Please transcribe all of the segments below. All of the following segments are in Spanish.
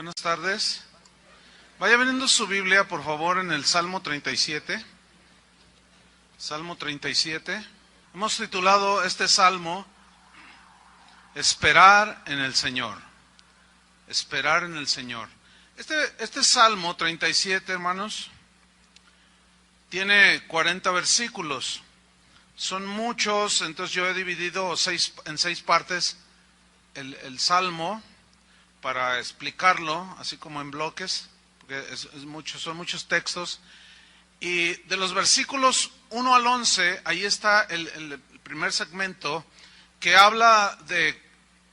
Buenas tardes. Vaya abriendo su Biblia, por favor, en el Salmo 37. Salmo 37. Hemos titulado este salmo Esperar en el Señor. Esperar en el Señor. Este Salmo 37, hermanos, tiene 40 versículos. Son muchos, entonces yo he dividido en seis partes el Salmo para explicarlo, así como en bloques, porque son muchos textos. Y de los versículos 1 al 11, ahí está el primer segmento que habla de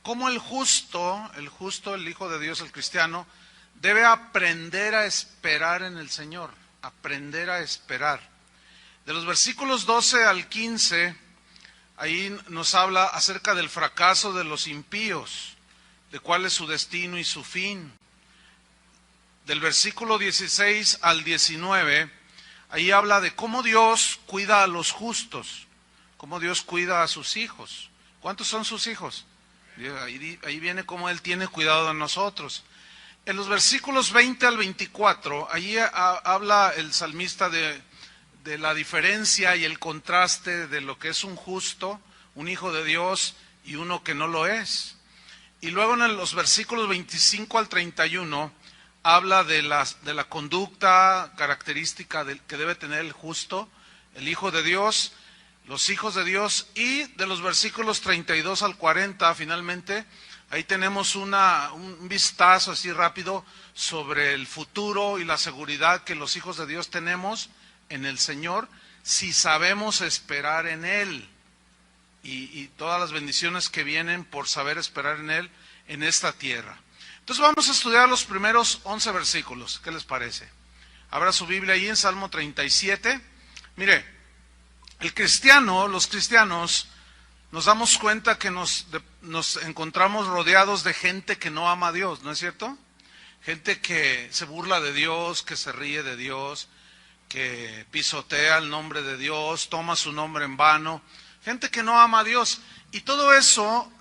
cómo el justo, el Hijo de Dios, el cristiano, debe aprender a esperar en el Señor, aprender a esperar. De los versículos 12 al 15, ahí nos habla acerca del fracaso de los impíos, de cuál es su destino y su fin. Del versículo 16 al 19, ahí habla de cómo Dios cuida a los justos, cómo Dios cuida a sus hijos. ¿Cuántos son sus hijos? Ahí viene cómo Él tiene cuidado de nosotros. En los versículos 20 al 24, ahí habla el salmista de la diferencia y el contraste de lo que es un justo, un hijo de Dios, y uno que no lo es. Y luego en los versículos 25 al 31 habla de la conducta característica que debe tener el justo, el Hijo de Dios, los hijos de Dios, y de los versículos 32 al 40 finalmente, ahí tenemos un vistazo así rápido sobre el futuro y la seguridad que los hijos de Dios tenemos en el Señor, si sabemos esperar en Él. Y todas las bendiciones que vienen por saber esperar en Él en esta tierra. Entonces vamos a estudiar los primeros 11 versículos. ¿Qué les parece? Abra su Biblia ahí en Salmo 37. Mire, los cristianos, nos damos cuenta que nos encontramos rodeados de gente que no ama a Dios, ¿no es cierto? Gente que se burla de Dios, que se ríe de Dios, que pisotea el nombre de Dios, toma su nombre en vano. Gente que no ama a Dios, y todo eso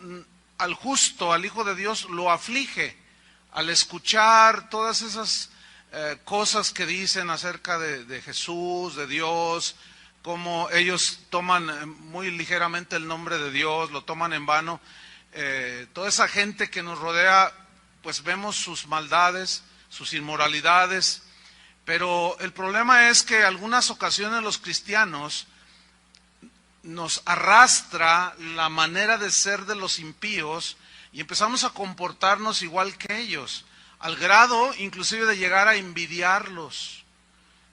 al justo, al Hijo de Dios, lo aflige al escuchar todas esas cosas que dicen acerca de Jesús, de Dios, como ellos toman muy ligeramente el nombre de Dios, lo toman en vano. Toda esa gente que nos rodea, pues vemos sus maldades, sus inmoralidades, pero el problema es que en algunas ocasiones los cristianos nos arrastra la manera de ser de los impíos y empezamos a comportarnos igual que ellos, al grado inclusive de llegar a envidiarlos,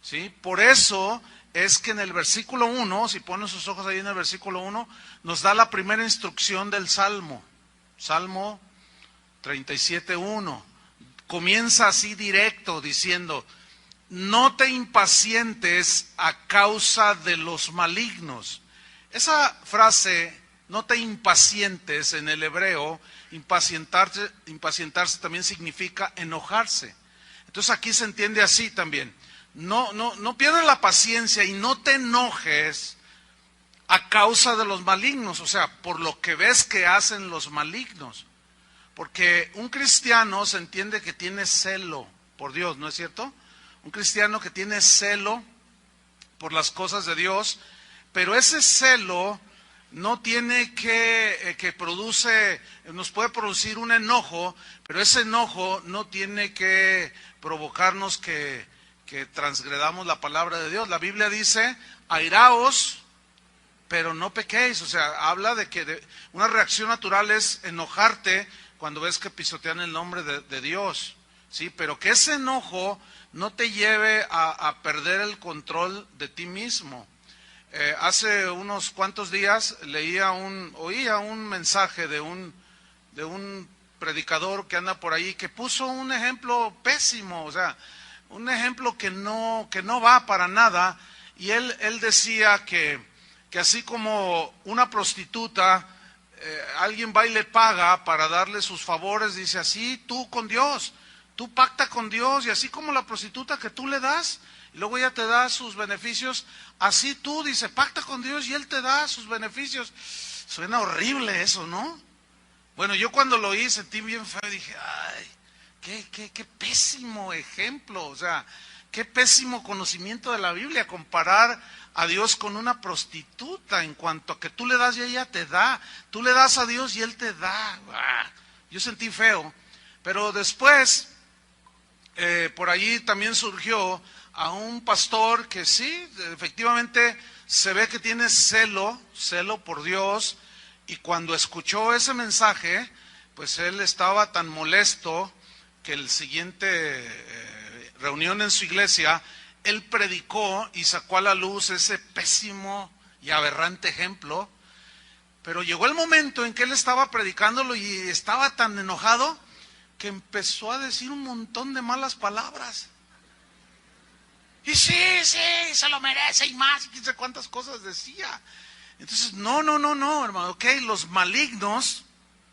¿sí? Por eso es que en el versículo 1, si ponen sus ojos ahí en el versículo 1, nos da la primera instrucción del Salmo, Salmo 37:1. Comienza así directo diciendo: no te impacientes a causa de los malignos. Esa frase, no te impacientes, en el hebreo, impacientarse también significa enojarse. Entonces aquí se entiende así también. No pierdas la paciencia y no te enojes a causa de los malignos, o sea, por lo que ves que hacen los malignos. Porque un cristiano se entiende que tiene celo por Dios, ¿no es cierto? Un cristiano que tiene celo por las cosas de Dios, pero ese celo no tiene nos puede producir un enojo, pero ese enojo no tiene que provocarnos que transgredamos la palabra de Dios. La Biblia dice: airaos, pero no pequéis. O sea, habla de que una reacción natural es enojarte cuando ves que pisotean el nombre de Dios, ¿sí? Pero que ese enojo no te lleve a perder el control de ti mismo. Hace unos cuantos días oía un mensaje de un predicador que anda por ahí, que puso un ejemplo pésimo, o sea, un ejemplo que no va para nada, y él decía que así como una prostituta, alguien va y le paga para darle sus favores, dice: así tú con Dios, tú pacta con Dios, y así como la prostituta que tú le das, y luego ella te da sus beneficios, así tú, dice, pacta con Dios y Él te da sus beneficios. Suena horrible eso, ¿no? Bueno, yo cuando lo oí sentí bien feo y dije: ay, Qué pésimo ejemplo, o sea, qué pésimo conocimiento de la Biblia, comparar a Dios con una prostituta en cuanto a que tú le das y ella te da, tú le das a Dios y Él te da. Yo sentí feo, pero después, por allí también surgió a un pastor que sí, efectivamente se ve que tiene celo por Dios, y cuando escuchó ese mensaje, pues él estaba tan molesto que el siguiente reunión en su iglesia, él predicó y sacó a la luz ese pésimo y aberrante ejemplo. Pero llegó el momento en que él estaba predicándolo y estaba tan enojado que empezó a decir un montón de malas palabras. Y sí, se lo merece y más, y quién sabe cuántas cosas decía. Entonces, no, hermano, ok, los malignos,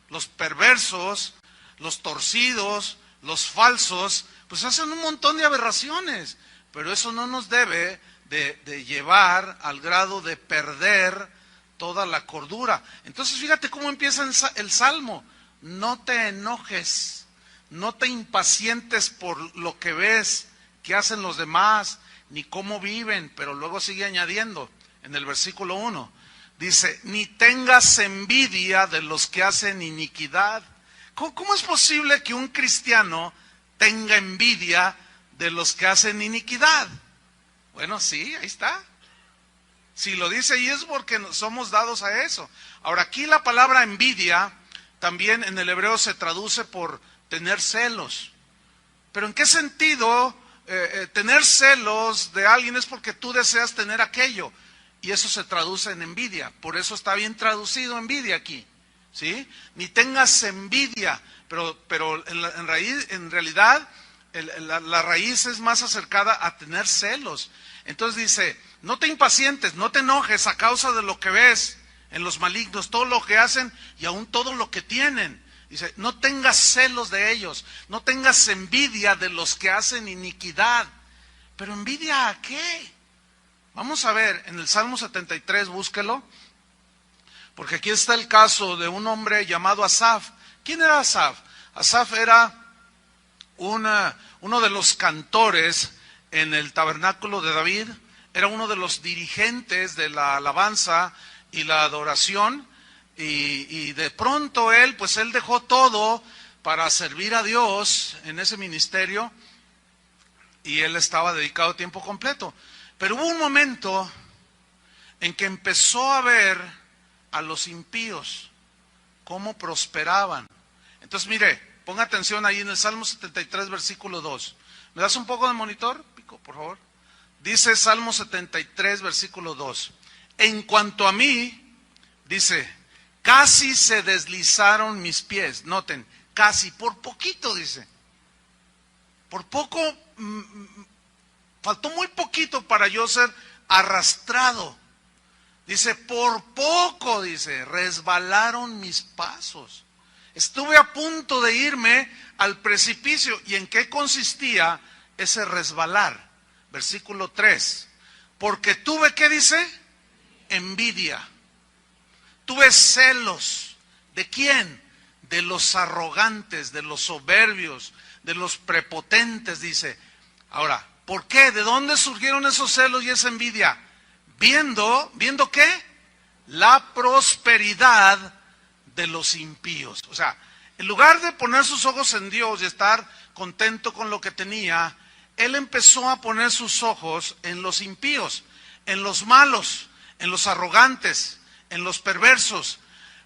los perversos, los torcidos, los falsos, pues hacen un montón de aberraciones, pero eso no nos debe de llevar al grado de perder toda la cordura. Entonces, fíjate cómo empieza el Salmo: no te enojes, no te impacientes por lo que ves que hacen los demás, ni cómo viven, pero luego sigue añadiendo en el versículo 1, dice, ni tengas envidia de los que hacen iniquidad. ¿Cómo es posible que un cristiano tenga envidia de los que hacen iniquidad? Bueno, sí, ahí está. Si lo dice ahí es porque somos dados a eso. Ahora, aquí la palabra envidia también en el hebreo se traduce por tener celos. Pero ¿en qué sentido tener celos de alguien? Es porque tú deseas tener aquello. Y eso se traduce en envidia. Por eso está bien traducido envidia aquí. ¿Sí? Ni tengas envidia. Pero en realidad la raíz es más acercada a tener celos. Entonces dice, no te impacientes, no te enojes a causa de lo que ves en los malignos, todo lo que hacen y aún todo lo que tienen. Dice, no tengas celos de ellos, no tengas envidia de los que hacen iniquidad. ¿Pero envidia a qué? Vamos a ver, en el Salmo 73, búsquelo, porque aquí está el caso de un hombre llamado Asaf. ¿Quién era Asaf? Asaf era uno de los cantores en el tabernáculo de David, era uno de los dirigentes de la alabanza y la adoración, y de pronto él dejó todo para servir a Dios en ese ministerio, y él estaba dedicado a tiempo completo. Pero hubo un momento en que empezó a ver a los impíos, cómo prosperaban. Entonces mire, ponga atención ahí en el Salmo 73, versículo 2. ¿Me das un poco de monitor, Pico, por favor? Dice Salmo 73, versículo 2. En cuanto a mí, dice, casi se deslizaron mis pies. Noten, casi, por poquito, dice. Por poco, faltó muy poquito para yo ser arrastrado. Dice, por poco, dice, resbalaron mis pasos. Estuve a punto de irme al precipicio. ¿Y en qué consistía ese resbalar? Versículo 3. Porque tuve, ¿qué dice? Envidia. Tuve celos. ¿De quién? De los arrogantes, de los soberbios, de los prepotentes, dice. Ahora, ¿por qué? ¿De dónde surgieron esos celos y esa envidia? ¿Viendo qué? La prosperidad de los impíos. O sea, en lugar de poner sus ojos en Dios y estar contento con lo que tenía, él empezó a poner sus ojos en los impíos, en los malos, en los arrogantes, en los perversos.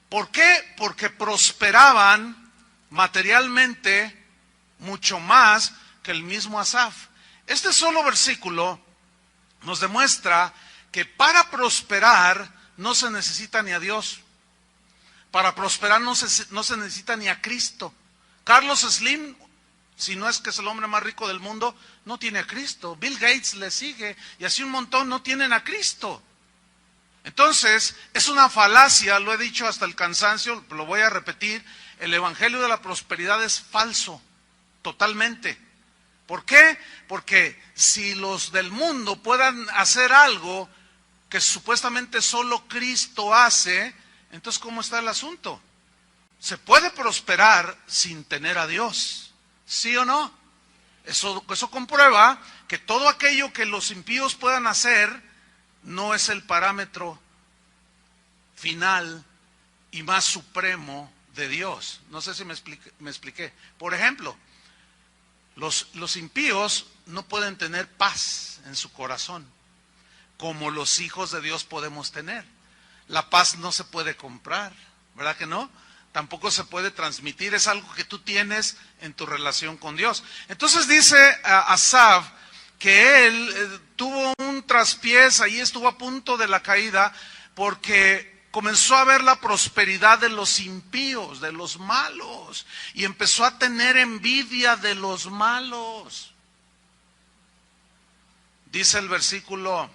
¿Por qué? Porque prosperaban materialmente mucho más que el mismo Asaf. Este solo versículo nos demuestra que para prosperar no se necesita ni a Dios. Para prosperar no se necesita ni a Cristo. Carlos Slim, si no es que es el hombre más rico del mundo, no tiene a Cristo. Bill Gates le sigue y así un montón no tienen a Cristo. Entonces, es una falacia, lo he dicho hasta el cansancio, lo voy a repetir, el evangelio de la prosperidad es falso, totalmente. ¿Por qué? Porque si los del mundo puedan hacer algo que supuestamente solo Cristo hace, entonces ¿cómo está el asunto? Se puede prosperar sin tener a Dios. ¿Sí o no? Eso comprueba que todo aquello que los impíos puedan hacer no es el parámetro final y más supremo de Dios. No sé si me expliqué. Por ejemplo, los impíos no pueden tener paz en su corazón, como los hijos de Dios podemos tener. La paz no se puede comprar, ¿verdad que no? Tampoco se puede transmitir, es algo que tú tienes en tu relación con Dios. Entonces dice Asaf que él tuvo un traspiés, ahí estuvo a punto de la caída, porque comenzó a ver la prosperidad de los impíos, de los malos, y empezó a tener envidia de los malos. Dice el versículo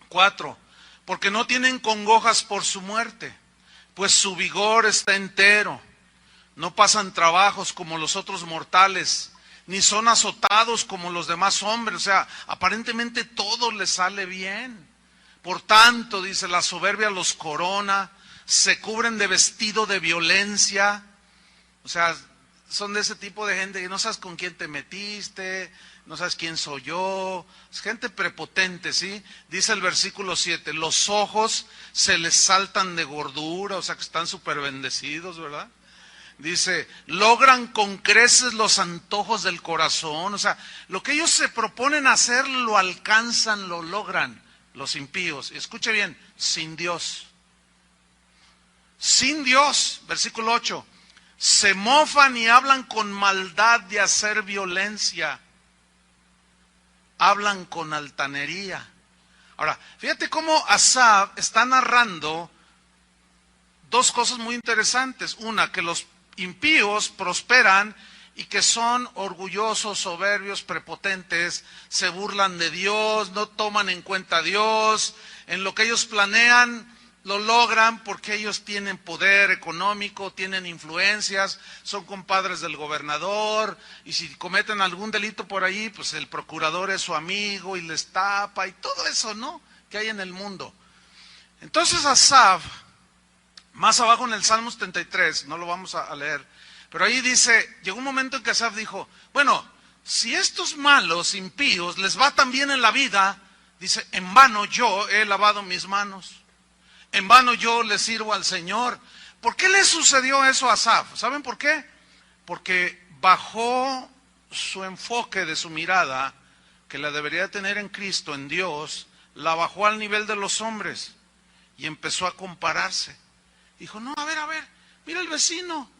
4, porque no tienen congojas por su muerte, pues su vigor está entero. No pasan trabajos como los otros mortales, ni son azotados como los demás hombres. O sea, aparentemente todo les sale bien. Por tanto, dice, la soberbia los corona, se cubren de vestido de violencia. O sea, son de ese tipo de gente que no sabes con quién te metiste, no sabes quién soy yo, es gente prepotente, ¿sí? Dice el versículo 7, los ojos se les saltan de gordura, o sea que están súper bendecidos, ¿verdad? Dice, logran con creces los antojos del corazón, o sea, lo que ellos se proponen hacer lo alcanzan, lo logran, los impíos. Y escuche bien, sin Dios. Sin Dios, versículo 8, se mofan y hablan con maldad de hacer violencia. Hablan con altanería. Ahora, fíjate cómo Asaf está narrando dos cosas muy interesantes. Una, que los impíos prosperan y que son orgullosos, soberbios, prepotentes, se burlan de Dios, no toman en cuenta a Dios, en lo que ellos planean lo logran porque ellos tienen poder económico, tienen influencias, son compadres del gobernador, y si cometen algún delito por ahí, pues el procurador es su amigo y les tapa, y todo eso, ¿no?, que hay en el mundo. Entonces Asaf, más abajo en el Salmo 73, no lo vamos a leer, pero ahí dice, llegó un momento en que Asaf dijo, bueno, si estos malos, impíos, les va tan bien en la vida, dice, en vano yo he lavado mis manos. En vano yo le sirvo al Señor. ¿Por qué le sucedió eso a Asaf? ¿Saben por qué? Porque bajó su enfoque de su mirada, que la debería tener en Cristo, en Dios, la bajó al nivel de los hombres y empezó a compararse. Dijo, no, a ver, mira el vecino,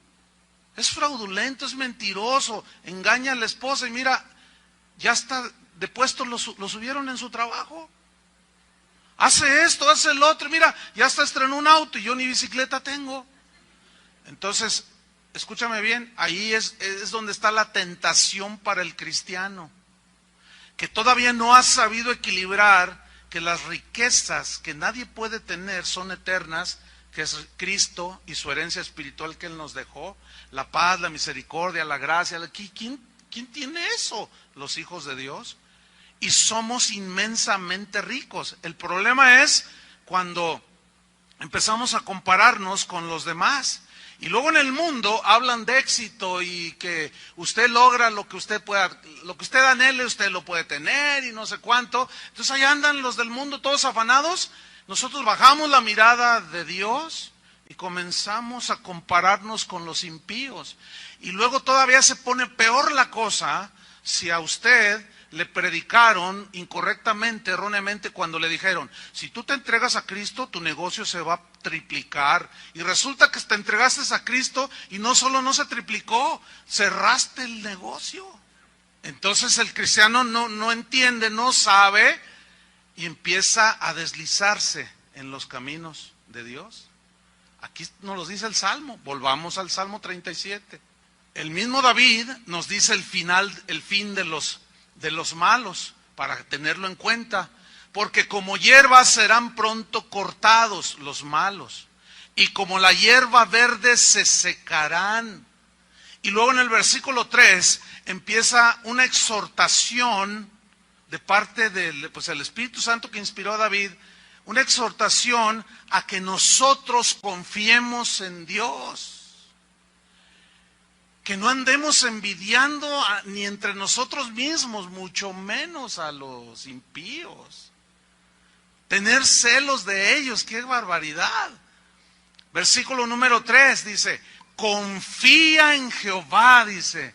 es fraudulento, es mentiroso, engaña a la esposa y mira, ya está de puesto, lo subieron en su trabajo. Hace esto, hace el otro, mira, ya hasta estrenó un auto y yo ni bicicleta tengo. Entonces, escúchame bien, ahí es donde está la tentación para el cristiano, que todavía no ha sabido equilibrar que las riquezas que nadie puede tener son eternas, que es Cristo y su herencia espiritual que Él nos dejó, la paz, la misericordia, la gracia. ¿Quién tiene eso? Los hijos de Dios. Y somos inmensamente ricos. El problema es cuando empezamos a compararnos con los demás. Y luego en el mundo hablan de éxito y que usted logra lo que usted pueda, lo que usted anhele, usted lo puede tener y no sé cuánto. Entonces ahí andan los del mundo todos afanados. Nosotros bajamos la mirada de Dios y comenzamos a compararnos con los impíos. Y luego todavía se pone peor la cosa si a usted le predicaron incorrectamente, erróneamente, cuando le dijeron, si tú te entregas a Cristo, tu negocio se va a triplicar. Y resulta que te entregaste a Cristo y no solo no se triplicó, cerraste el negocio. Entonces el cristiano no entiende, no sabe y empieza a deslizarse en los caminos de Dios. Aquí nos lo dice el Salmo, volvamos al Salmo 37. El mismo David nos dice el fin de los malos, para tenerlo en cuenta, porque como hierba serán pronto cortados los malos, y como la hierba verde se secarán. Y luego en el versículo 3 empieza una exhortación de parte del el Espíritu Santo que inspiró a David, una exhortación a que nosotros confiemos en Dios. que no andemos envidiando ni entre nosotros mismos, mucho menos a los impíos. Tener celos de ellos, qué barbaridad. Versículo número 3 dice, confía en Jehová, dice,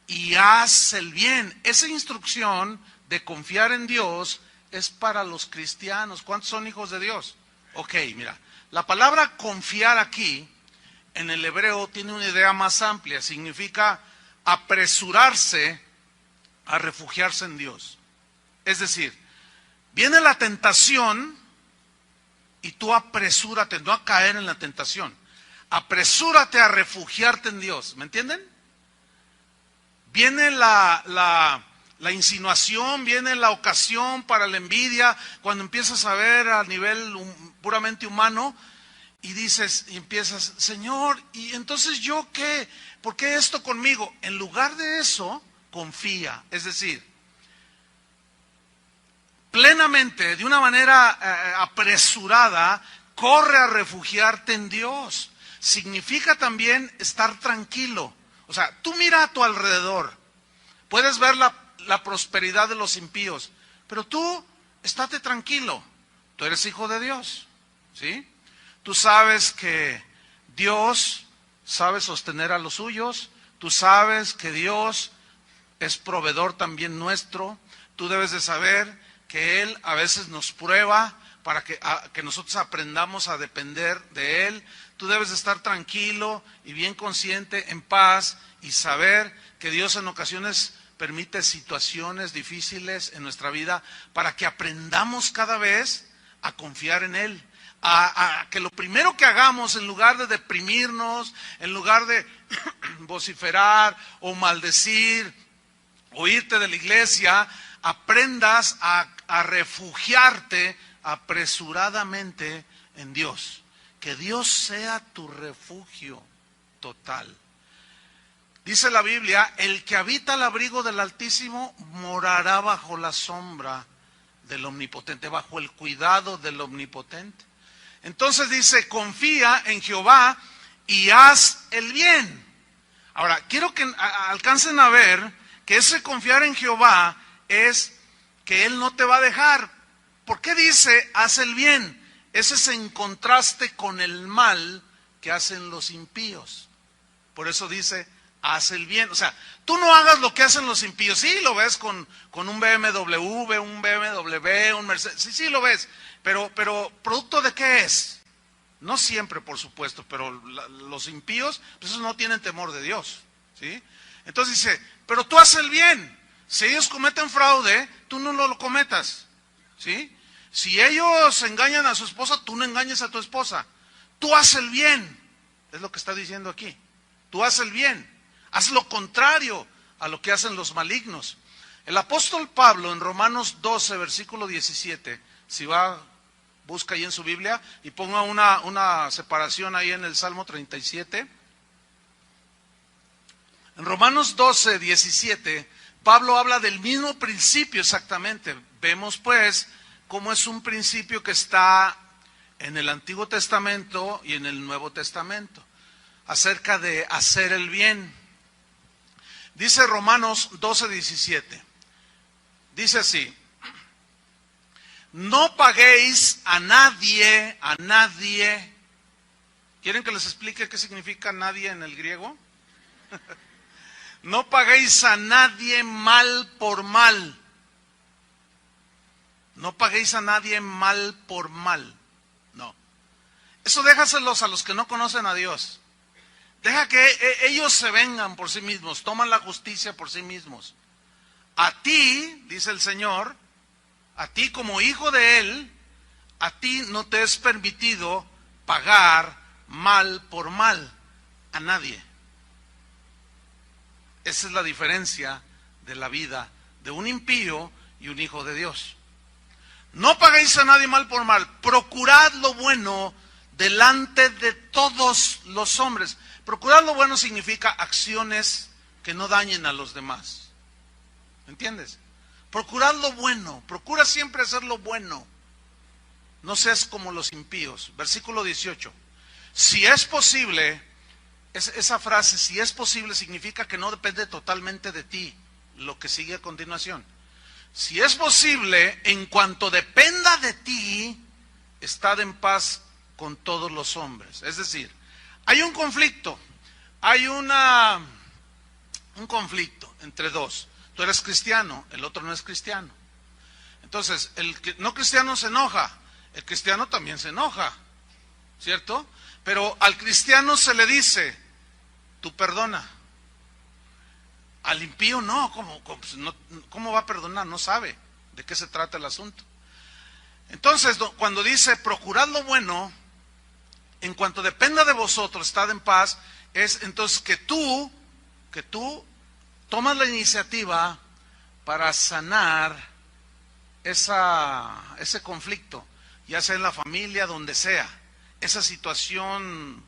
y haz el bien. Esa instrucción de confiar en Dios es para los cristianos. ¿Cuántos son hijos de Dios? Ok, mira, la palabra confiar aquí, en el hebreo, tiene una idea más amplia. Significa apresurarse a refugiarse en Dios. Es decir, viene la tentación y tú apresúrate, no a caer en la tentación. Apresúrate a refugiarte en Dios. ¿Me entienden? Viene la insinuación, viene la ocasión para la envidia, cuando empiezas a ver a nivel puramente humano y dices, y empiezas, Señor, ¿y entonces yo qué? ¿Por qué esto conmigo? En lugar de eso, confía. Es decir, plenamente, de una manera apresurada, corre a refugiarte en Dios. Significa también estar tranquilo. O sea, tú mira a tu alrededor, puedes ver la prosperidad de los impíos, pero tú estate tranquilo, tú eres hijo de Dios, ¿sí? Tú sabes que Dios sabe sostener a los suyos, tú sabes que Dios es proveedor también nuestro, tú debes de saber que Él a veces nos prueba para que nosotros aprendamos a depender de Él. Tú debes de estar tranquilo y bien consciente, en paz, y saber que Dios en ocasiones permite situaciones difíciles en nuestra vida para que aprendamos cada vez a confiar en Él. A que lo primero que hagamos, en lugar de deprimirnos, en lugar de vociferar o maldecir o irte de la iglesia, aprendas a refugiarte apresuradamente en Dios. Que Dios sea tu refugio total. Dice la Biblia, el que habita al abrigo del Altísimo morará bajo la sombra del Omnipotente, bajo el cuidado del Omnipotente. Entonces dice, confía en Jehová y haz el bien. Ahora, quiero que alcancen a ver que ese confiar en Jehová es que Él no te va a dejar. ¿Por qué dice, haz el bien? Ese es en contraste con el mal que hacen los impíos. Por eso dice, haz el bien. O sea, tú no hagas lo que hacen los impíos. Sí, lo ves con un BMW, un BMW, un Mercedes. Sí, lo ves. Pero ¿producto de qué es? No siempre, por supuesto, pero los impíos, pues esos no tienen temor de Dios, ¿sí? Entonces dice, pero tú haz el bien. Si ellos cometen fraude, tú no lo cometas, ¿sí? Si ellos engañan a su esposa, tú no engañes a tu esposa. Tú haz el bien. Es lo que está diciendo aquí. Tú haz el bien. Haz lo contrario a lo que hacen los malignos. El apóstol Pablo en Romanos 12, versículo 17, si va, busca ahí en su Biblia y ponga una separación ahí en el Salmo 37. En Romanos 12, 17, Pablo habla del mismo principio exactamente. Vemos pues cómo es un principio que está en el Antiguo Testamento y en el Nuevo Testamento, acerca de hacer el bien. Dice Romanos 12, 17, dice así, no paguéis a nadie, ¿quieren que les explique qué significa nadie en el griego? No paguéis a nadie mal por mal. No paguéis a nadie mal por mal. No. Eso déjaselos a los que no conocen a Dios. Deja que ellos se vengan por sí mismos, toman la justicia por sí mismos. A ti, dice el Señor, a ti como hijo de Él, a ti no te es permitido pagar mal por mal a nadie. Esa es la diferencia de la vida de un impío y un hijo de Dios. No paguéis a nadie mal por mal, procurad lo bueno delante de todos los hombres. Procurar lo bueno significa acciones que no dañen a los demás. ¿Entiendes? Procurad lo bueno, procura siempre hacer lo bueno. No seas como los impíos. Versículo 18. Si es posible, esa frase, si es posible, significa que no depende totalmente de ti, lo que sigue a continuación. Si es posible, en cuanto dependa de ti, estad en paz con todos los hombres. Es decir, hay un conflicto, hay un conflicto entre dos. Tú eres cristiano, el otro no es cristiano. Entonces, el no cristiano se enoja, el cristiano también se enoja, ¿cierto? Pero al cristiano se le dice, tú perdona. Al impío no, ¿cómo va a perdonar? No sabe de qué se trata el asunto. Entonces, cuando dice, procurad lo bueno, en cuanto dependa de vosotros, estad en paz, es entonces que tú tomas la iniciativa para sanar ese conflicto, ya sea en la familia, donde sea, esa situación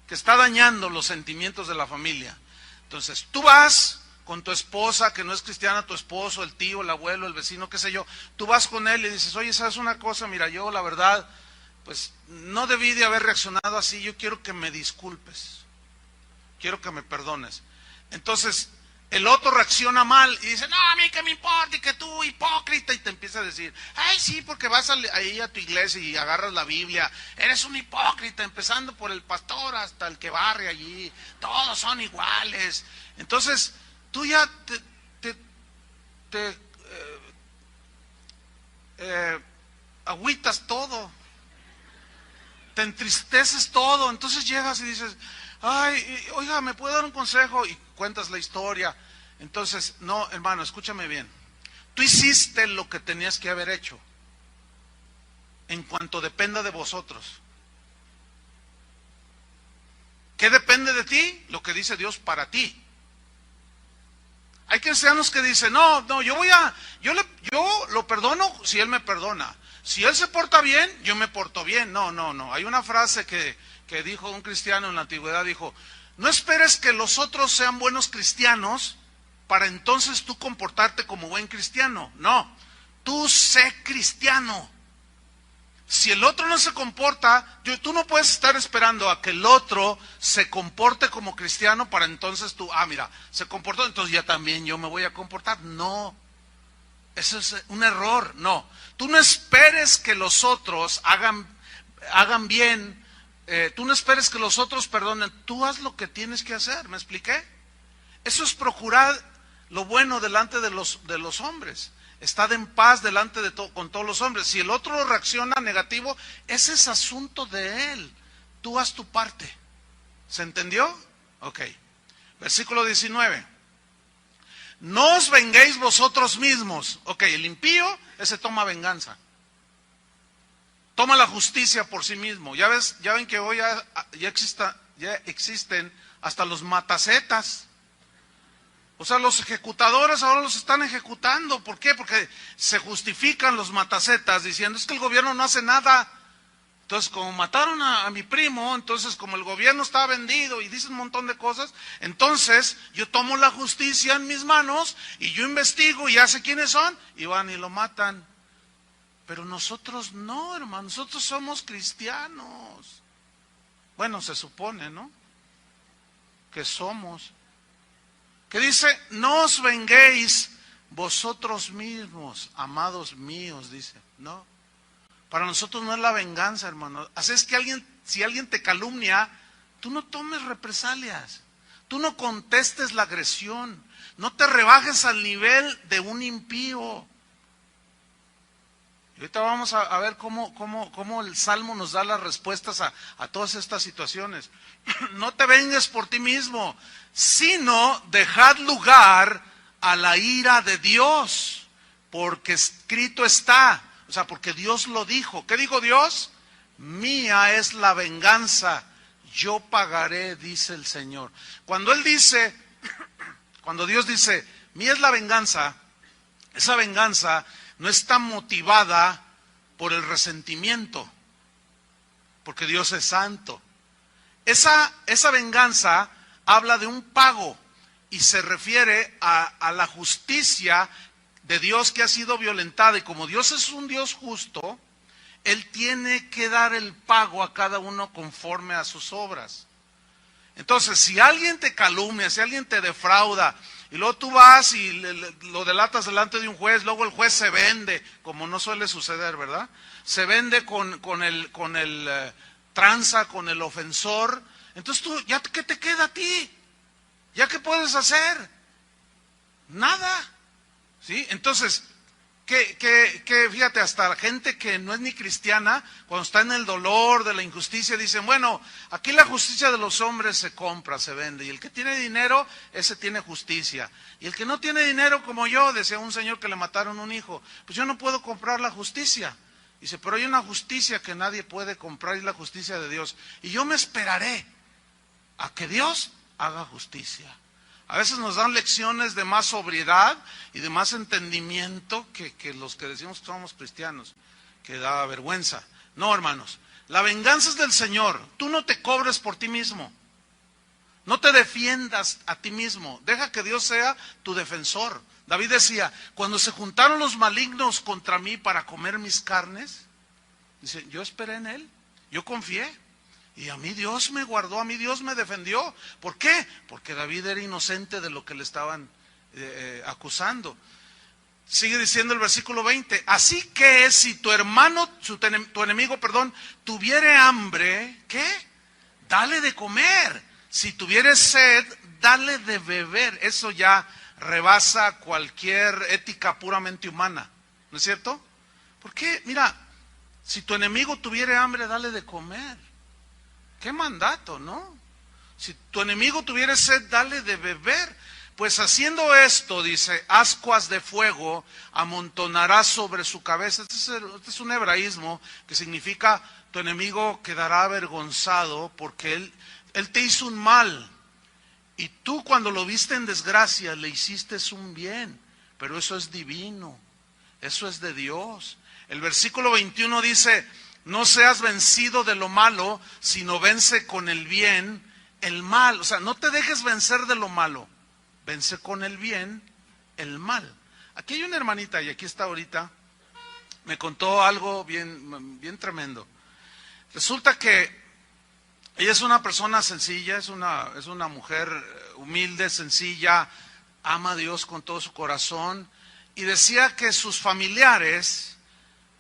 que está dañando los sentimientos de la familia. Entonces, tú vas con tu esposa, que no es cristiana, tu esposo, el tío, el abuelo, el vecino, qué sé yo, tú vas con él y dices, oye, ¿sabes una cosa? Mira, yo la verdad, pues no debí de haber reaccionado así, yo quiero que me disculpes, quiero que me perdones. Entonces, el otro reacciona mal y dice, no, a mí que me importa, y que tú, hipócrita, y te empieza a decir, ay, sí, porque vas ahí a tu iglesia y agarras la Biblia, eres un hipócrita, empezando por el pastor hasta el que barre allí, todos son iguales. Entonces, tú ya agüitas todo, te entristeces todo, entonces llegas y dices, ay, oiga, ¿me puede dar un consejo? Y cuentas la historia. Entonces, no, hermano, escúchame bien. Tú hiciste lo que tenías que haber hecho, en cuanto dependa de vosotros. ¿Qué depende de ti? Lo que dice Dios para ti. Hay cristianos que dicen, no, yo lo perdono si Él me perdona. Si Él se porta bien, yo me porto bien. No. Hay una frase que dijo un cristiano en la antigüedad, dijo, no esperes que los otros sean buenos cristianos para entonces tú comportarte como buen cristiano. No, tú sé cristiano. Si el otro no se comporta, tú no puedes estar esperando a que el otro se comporte como cristiano para entonces tú, mira, se comportó, entonces ya también yo me voy a comportar. No, eso es un error. No, tú no esperes que los otros hagan bien, tú no esperes que los otros perdonen, tú haz lo que tienes que hacer. ¿Me expliqué? Eso es procurar lo bueno delante de los hombres. Estad en paz delante con todos los hombres. Si el otro reacciona negativo, ese es asunto de él. Tú haz tu parte. ¿Se entendió? Ok. Versículo 19. No os venguéis vosotros mismos. Ok, el impío, ese toma venganza. Toma la justicia por sí mismo. Ya ven que hoy ya existen hasta los matacetas. O sea, los ejecutadores ahora los están ejecutando. ¿Por qué? Porque se justifican los matacetas diciendo, es que el gobierno no hace nada. Entonces, como mataron a mi primo, entonces como el gobierno está vendido y dice un montón de cosas, entonces yo tomo la justicia en mis manos y yo investigo y ya sé quiénes son y van y lo matan. Pero nosotros no, hermano, nosotros somos cristianos. Bueno, se supone, ¿no? Que somos. Que dice, no os venguéis vosotros mismos, amados míos, dice. No, para nosotros no es la venganza, hermano. Así es que si alguien te calumnia, tú no tomes represalias, tú no contestes la agresión, no te rebajes al nivel de un impío. Y ahorita vamos a ver cómo el Salmo nos da las respuestas a todas estas situaciones. No te vengues por ti mismo, sino dejad lugar a la ira de Dios, porque escrito está, o sea, porque Dios lo dijo. ¿Qué dijo Dios? Mía es la venganza, yo pagaré, dice el Señor. Cuando Dios dice, mía es la venganza, esa venganza no está motivada por el resentimiento, porque Dios es santo. Esa venganza habla de un pago y se refiere a la justicia de Dios que ha sido violentada. Y como Dios es un Dios justo, Él tiene que dar el pago a cada uno conforme a sus obras. Entonces, si alguien te calumnia, si alguien te defrauda, y luego tú vas y lo delatas delante de un juez, luego el juez se vende, como no suele suceder, ¿verdad? Se vende con el tranza, con el ofensor. Entonces tú, ¿ya qué te queda a ti? ¿Ya qué puedes hacer? Nada. ¿Sí? Entonces, fíjate, hasta la gente que no es ni cristiana, cuando está en el dolor de la injusticia, dicen, bueno, aquí la justicia de los hombres se compra, se vende, y el que tiene dinero, ese tiene justicia. Y el que no tiene dinero, como yo, decía un señor que le mataron un hijo, pues yo no puedo comprar la justicia. Dice, pero hay una justicia que nadie puede comprar, y es la justicia de Dios. Y yo me esperaré a que Dios haga justicia. A veces nos dan lecciones de más sobriedad y de más entendimiento que los que decimos que somos cristianos, que da vergüenza. No, hermanos, la venganza es del Señor. Tú no te cobres por ti mismo. No te defiendas a ti mismo. Deja que Dios sea tu defensor. David decía, cuando se juntaron los malignos contra mí para comer mis carnes, dice, yo esperé en Él, yo confié. Y a mí Dios me guardó, a mí Dios me defendió. ¿Por qué? Porque David era inocente de lo que le estaban acusando. Sigue diciendo el versículo 20. Así que si tu hermano, tu enemigo, tuviere hambre, ¿qué? Dale de comer. Si tuviere sed, dale de beber. Eso ya rebasa cualquier ética puramente humana. ¿No es cierto? ¿Por qué? Mira, si tu enemigo tuviere hambre, dale de comer. ¿Qué mandato, no? Si tu enemigo tuviera sed, dale de beber. Pues haciendo esto, dice, ascuas de fuego amontonarás sobre su cabeza. Este es un hebraísmo que significa tu enemigo quedará avergonzado porque él te hizo un mal. Y tú cuando lo viste en desgracia le hiciste un bien. Pero eso es divino, eso es de Dios. El versículo 21 dice, no seas vencido de lo malo, sino vence con el bien el mal. O sea, no te dejes vencer de lo malo, vence con el bien el mal. Aquí hay una hermanita, y aquí está ahorita, me contó algo bien tremendo. Resulta que ella es una persona sencilla, es una mujer humilde, sencilla, ama a Dios con todo su corazón, y decía que sus familiares,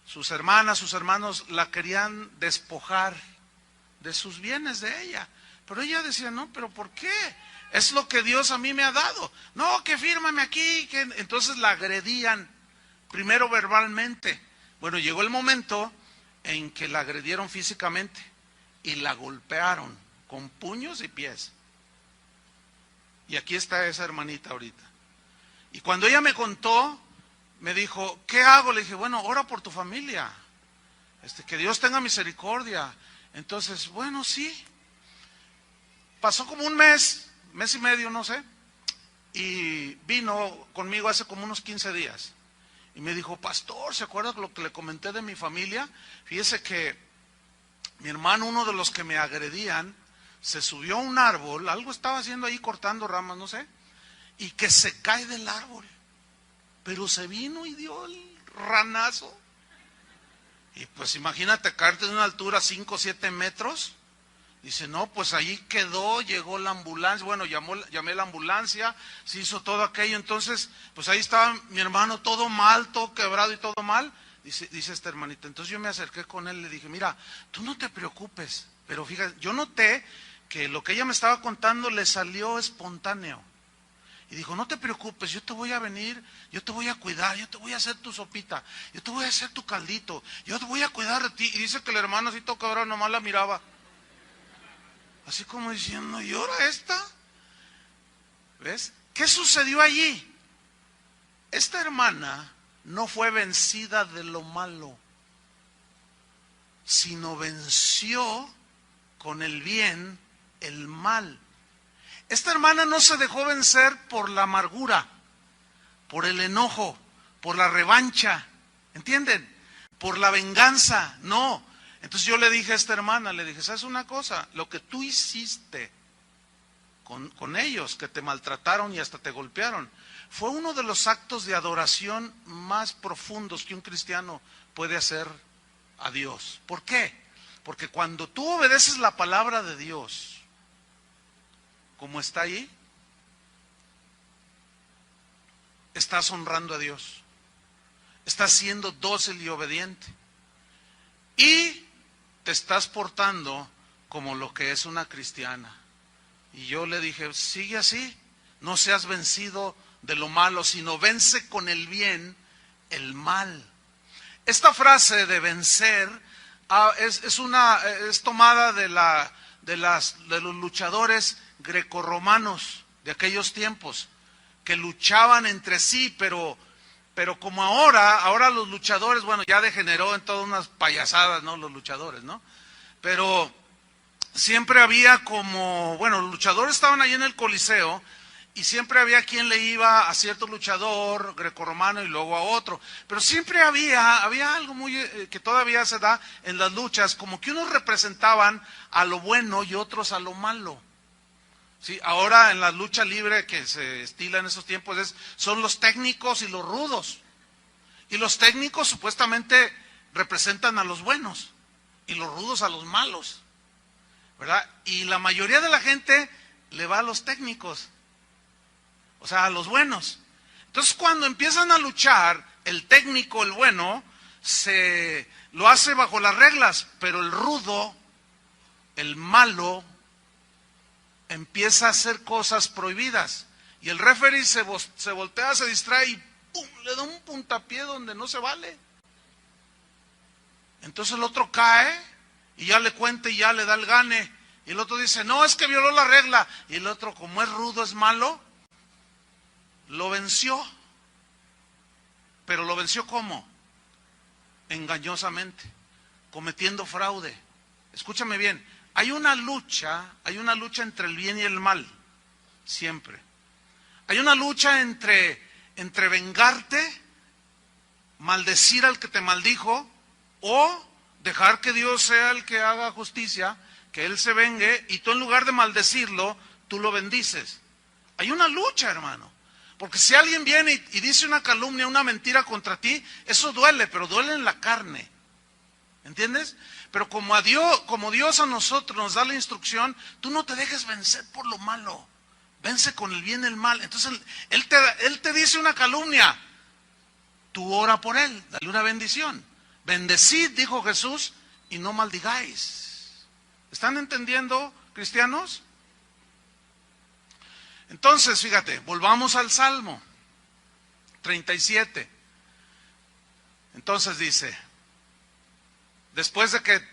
sus hermanas, sus hermanos, la querían despojar de sus bienes de ella. Pero ella decía, no, pero ¿por qué? Es lo que Dios a mí me ha dado. No, que fírmame aquí. Entonces la agredían, primero verbalmente. Bueno, llegó el momento en que la agredieron físicamente y la golpearon con puños y pies. Y aquí está esa hermanita ahorita. Y cuando ella me contó, me dijo, ¿qué hago? Le dije, bueno, ora por tu familia, que Dios tenga misericordia. Entonces, bueno, sí. Pasó como un mes y medio, no sé, y vino conmigo hace como unos 15 días. Y me dijo, pastor, ¿se acuerda lo que le comenté de mi familia? Fíjese que mi hermano, uno de los que me agredían, se subió a un árbol, algo estaba haciendo ahí cortando ramas, no sé, y que se cae del árbol. Pero se vino y dio el ranazo. Y pues imagínate caerte de una altura 5 o 7 metros. Dice, no, pues ahí quedó, llegó la ambulancia. Bueno, llamé a la ambulancia, se hizo todo aquello. Entonces, pues ahí estaba mi hermano todo mal, todo quebrado y todo mal. Dice esta hermanita. Entonces yo me acerqué con él y le dije, mira, tú no te preocupes. Pero fíjate, yo noté que lo que ella me estaba contando le salió espontáneo. Y dijo, no te preocupes, yo te voy a venir, yo te voy a cuidar, yo te voy a hacer tu sopita, yo te voy a hacer tu caldito, yo te voy a cuidar de ti. Y dice que el hermano así todo cabrón, nomás la miraba. Así como diciendo, ¿y ahora esta? ¿Ves? ¿Qué sucedió allí? Esta hermana no fue vencida de lo malo, sino venció con el bien el mal. Esta hermana no se dejó vencer por la amargura, por el enojo, por la revancha, ¿entienden? Por la venganza, no. Entonces yo le dije a esta hermana, le dije, ¿sabes una cosa? Lo que tú hiciste con ellos, que te maltrataron y hasta te golpearon, fue uno de los actos de adoración más profundos que un cristiano puede hacer a Dios. ¿Por qué? Porque cuando tú obedeces la palabra de Dios, como está ahí, estás honrando a Dios, estás siendo dócil y obediente, y te estás portando como lo que es una cristiana. Y yo le dije, sigue así, no seas vencido de lo malo, sino vence con el bien el mal. Esta frase de vencer es tomada de los luchadores grecorromanos de aquellos tiempos, que luchaban entre sí, pero como ahora los luchadores, bueno, ya degeneró en todas unas payasadas, ¿no? Los luchadores, ¿no? Pero siempre había bueno, los luchadores estaban ahí en el Coliseo, y siempre había quien le iba a cierto luchador grecorromano y luego a otro. Pero siempre había algo muy que todavía se da en las luchas, como que unos representaban a lo bueno y otros a lo malo. ¿Sí? Ahora en la lucha libre que se estila en esos tiempos son los técnicos y los rudos. Y los técnicos supuestamente representan a los buenos y los rudos a los malos, ¿verdad? Y la mayoría de la gente le va a los técnicos, o sea, a los buenos. Entonces cuando empiezan a luchar, el técnico, el bueno, lo hace bajo las reglas, pero el rudo, el malo, empieza a hacer cosas prohibidas. Y el referee se voltea, se distrae y ¡pum!, le da un puntapié donde no se vale. Entonces el otro cae y ya le cuenta y ya le da el gane. Y el otro dice, no, es que violó la regla. Y el otro, como es rudo, es malo, lo venció. Pero lo venció ¿cómo? Engañosamente, cometiendo fraude. Escúchame bien, hay una lucha entre el bien y el mal, siempre. Hay una lucha entre vengarte, maldecir al que te maldijo, o dejar que Dios sea el que haga justicia, que Él se vengue, y tú en lugar de maldecirlo, tú lo bendices. Hay una lucha, hermano. Porque si alguien viene y dice una calumnia, una mentira contra ti, eso duele, pero duele en la carne. ¿Entiendes? Pero como Dios a nosotros nos da la instrucción, tú no te dejes vencer por lo malo. Vence con el bien el mal. Entonces Él te dice una calumnia, tú ora por él, dale una bendición. Bendecid, dijo Jesús, y no maldigáis. ¿Están entendiendo, cristianos? Entonces, fíjate, volvamos al Salmo 37. Entonces dice, después de que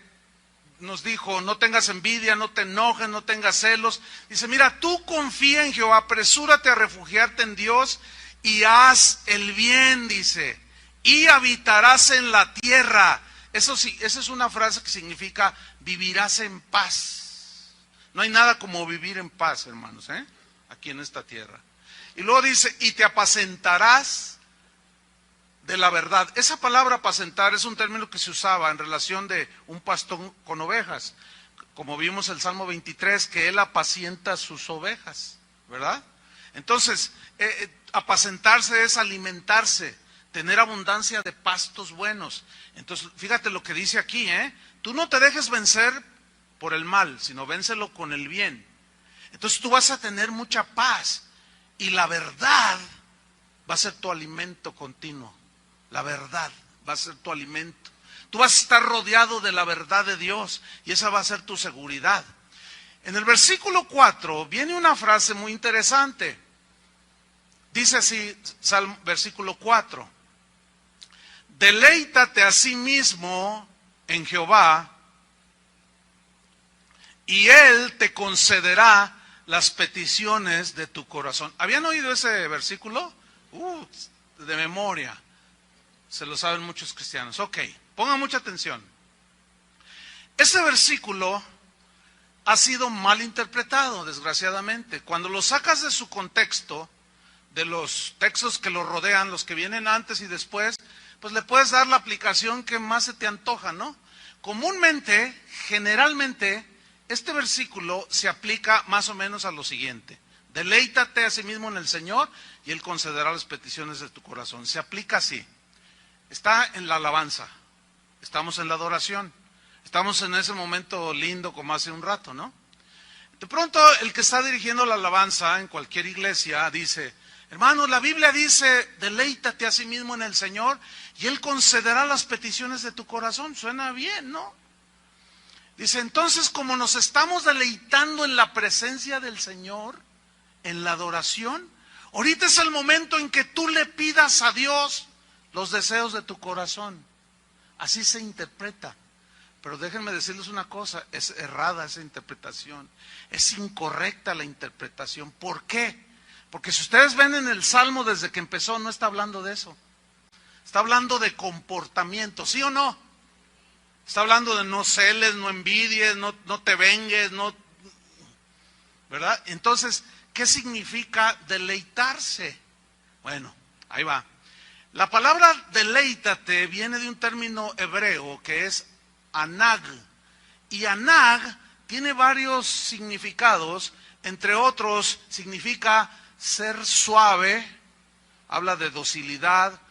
nos dijo, no tengas envidia, no te enojes, no tengas celos, dice, mira, tú confía en Jehová, apresúrate a refugiarte en Dios y haz el bien, dice, y habitarás en la tierra. Eso sí, esa es una frase que significa vivirás en paz. No hay nada como vivir en paz, hermanos, aquí en esta tierra. Y luego dice, y te apacentarás de la verdad. Esa palabra apacentar es un término que se usaba en relación de un pastor con ovejas, como vimos en el Salmo 23, que él apacienta sus ovejas, ¿verdad? Entonces, apacentarse es alimentarse, tener abundancia de pastos buenos. Entonces, fíjate lo que dice aquí, tú no te dejes vencer por el mal, sino vénselo con el bien. Entonces tú vas a tener mucha paz, y la verdad va a ser tu alimento continuo. La verdad va a ser tu alimento. Tú vas a estar rodeado de la verdad de Dios, y esa va a ser tu seguridad. En el versículo 4 viene una frase muy interesante. Dice así, versículo 4. Deleítate a sí mismo en Jehová, y Él te concederá las peticiones de tu corazón. ¿Habían oído ese versículo? De memoria. Se lo saben muchos cristianos. Ok, pongan mucha atención. Ese versículo ha sido mal interpretado, desgraciadamente. Cuando lo sacas de su contexto, de los textos que lo rodean, los que vienen antes y después, pues le puedes dar la aplicación que más se te antoja, ¿no? Comúnmente, generalmente, este versículo se aplica más o menos a lo siguiente: deleítate a sí mismo en el Señor y Él concederá las peticiones de tu corazón. Se aplica así. Está en la alabanza, estamos en la adoración, estamos en ese momento lindo como hace un rato, ¿no? De pronto el que está dirigiendo la alabanza en cualquier iglesia dice: hermanos, la Biblia dice, deleítate a sí mismo en el Señor y Él concederá las peticiones de tu corazón. Suena bien, ¿no? Dice, entonces, como nos estamos deleitando en la presencia del Señor, en la adoración, ahorita es el momento en que tú le pidas a Dios los deseos de tu corazón. Así se interpreta. Pero déjenme decirles una cosa, es errada esa interpretación. Es incorrecta la interpretación. ¿Por qué? Porque si ustedes ven en el Salmo desde que empezó, no está hablando de eso. Está hablando de comportamiento, ¿sí o no? Está hablando de no celes, no envidies, no te vengues, no, ¿verdad? Entonces, ¿qué significa deleitarse? Bueno, ahí va. La palabra deleítate viene de un término hebreo que es anag. Y anag tiene varios significados, entre otros significa ser suave, habla de docilidad,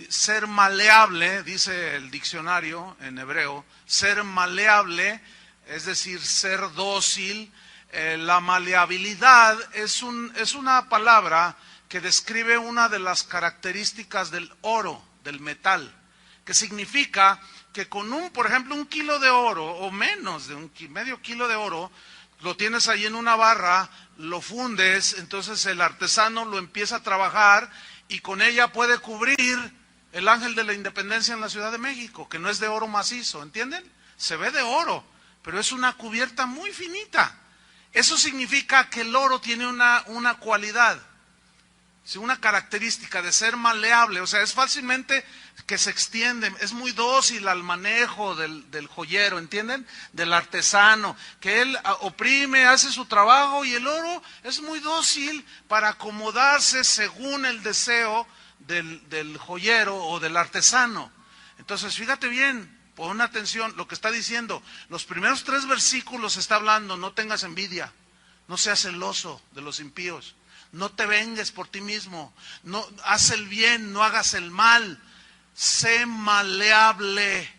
ser maleable, dice el diccionario en hebreo, ser maleable, es decir, ser dócil. La maleabilidad es una palabra que describe una de las características del oro, del metal, que significa que con por ejemplo, 1 kilo de oro, o menos de medio kilo de oro, lo tienes ahí en una barra, lo fundes, entonces el artesano lo empieza a trabajar y con ella puede cubrir el Ángel de la Independencia en la Ciudad de México, que no es de oro macizo, ¿entienden? Se ve de oro, pero es una cubierta muy finita. Eso significa que el oro tiene una cualidad, una característica de ser maleable, o sea, es fácilmente que se extiende, es muy dócil al manejo del joyero, ¿entienden? Del artesano, que él oprime, hace su trabajo y el oro es muy dócil para acomodarse según el deseo del joyero o del artesano. Entonces, fíjate bien, pon atención, lo que está diciendo, los primeros 3 versículos está hablando, no tengas envidia, no seas celoso de los impíos, no te vengues por ti mismo, no haz el bien, no hagas el mal, sé maleable.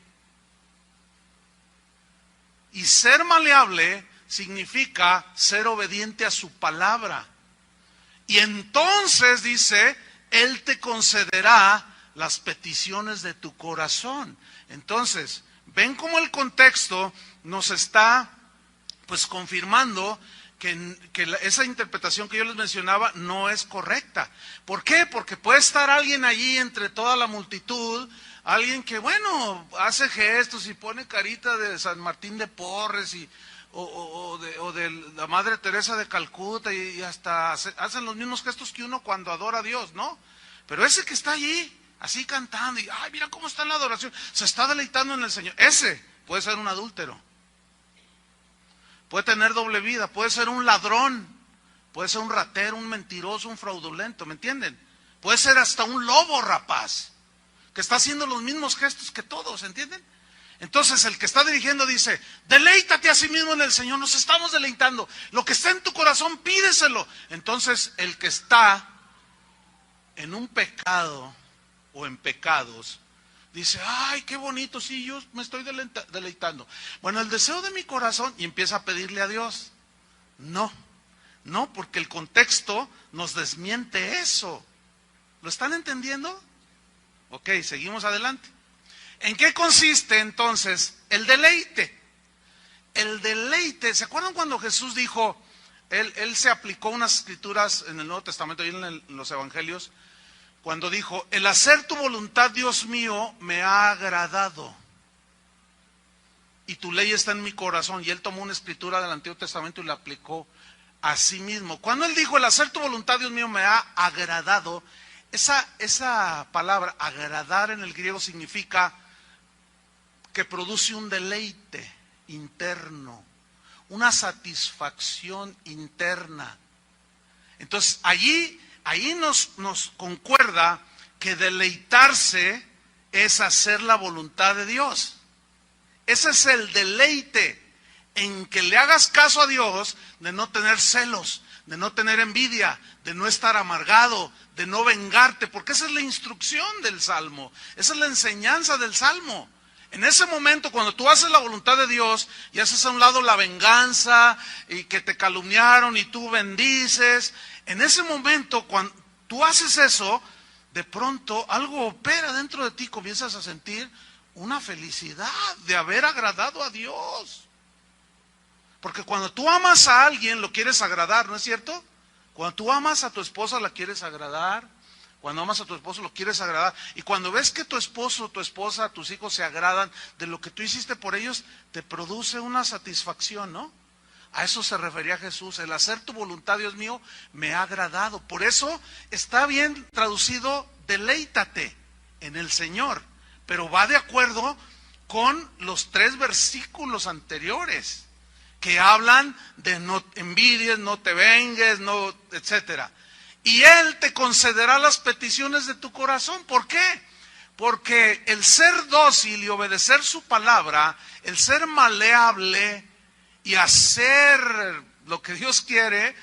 Y ser maleable significa ser obediente a su palabra. Y entonces dice, Él te concederá las peticiones de tu corazón. Entonces, ven cómo el contexto nos está pues confirmando que esa interpretación que yo les mencionaba no es correcta. ¿Por qué? Porque puede estar alguien allí entre toda la multitud, alguien que, bueno, hace gestos y pone carita de San Martín de Porres o de la Madre Teresa de Calcuta y hasta hacen los mismos gestos que uno cuando adora a Dios, ¿no? Pero ese que está allí, así cantando, y ay, mira cómo está en la adoración, se está deleitando en el Señor, ese puede ser un adúltero. Puede tener doble vida, puede ser un ladrón, puede ser un ratero, un mentiroso, un fraudulento, ¿me entienden? Puede ser hasta un lobo rapaz, que está haciendo los mismos gestos que todos, ¿entienden? Entonces el que está dirigiendo dice, deleítate a sí mismo en el Señor, nos estamos deleitando, lo que está en tu corazón pídeselo. Entonces el que está en un pecado o en pecados, dice, ay, qué bonito, sí, yo me estoy deleitando. Bueno, el deseo de mi corazón, y empieza a pedirle a Dios. No, porque el contexto nos desmiente eso. ¿Lo están entendiendo? Ok, seguimos adelante. ¿En qué consiste entonces el deleite? El deleite, ¿se acuerdan cuando Jesús dijo, él se aplicó unas escrituras en el Nuevo Testamento y en los Evangelios, cuando dijo, el hacer tu voluntad, Dios mío, me ha agradado, y tu ley está en mi corazón, y él tomó una escritura del Antiguo Testamento y la aplicó a sí mismo. Cuando él dijo, el hacer tu voluntad, Dios mío, me ha agradado, esa palabra, agradar en el griego, significa que produce un deleite interno, una satisfacción interna. Entonces, ahí nos concuerda que deleitarse es hacer la voluntad de Dios. Ese es el deleite, en que le hagas caso a Dios, de no tener celos, de no tener envidia, de no estar amargado, de no vengarte, porque esa es la instrucción del Salmo, esa es la enseñanza del Salmo. En ese momento, cuando tú haces la voluntad de Dios y haces a un lado la venganza y que te calumniaron y tú bendices, en ese momento, cuando tú haces eso, de pronto algo opera dentro de ti, comienzas a sentir una felicidad de haber agradado a Dios. Porque cuando tú amas a alguien, lo quieres agradar, ¿no es cierto? Cuando tú amas a tu esposa, la quieres agradar. Cuando amas a tu esposo, lo quieres agradar. Y cuando ves que tu esposo, tu esposa, tus hijos se agradan de lo que tú hiciste por ellos, te produce una satisfacción, ¿no? A eso se refería Jesús. El hacer tu voluntad, Dios mío, me ha agradado. Por eso está bien traducido, deleítate en el Señor. Pero va de acuerdo con los 3 versículos anteriores, que hablan de no envidies, no te vengues, no, etcétera. Y Él te concederá las peticiones de tu corazón. ¿Por qué? Porque el ser dócil y obedecer su palabra, el ser maleable y hacer lo que Dios quiere,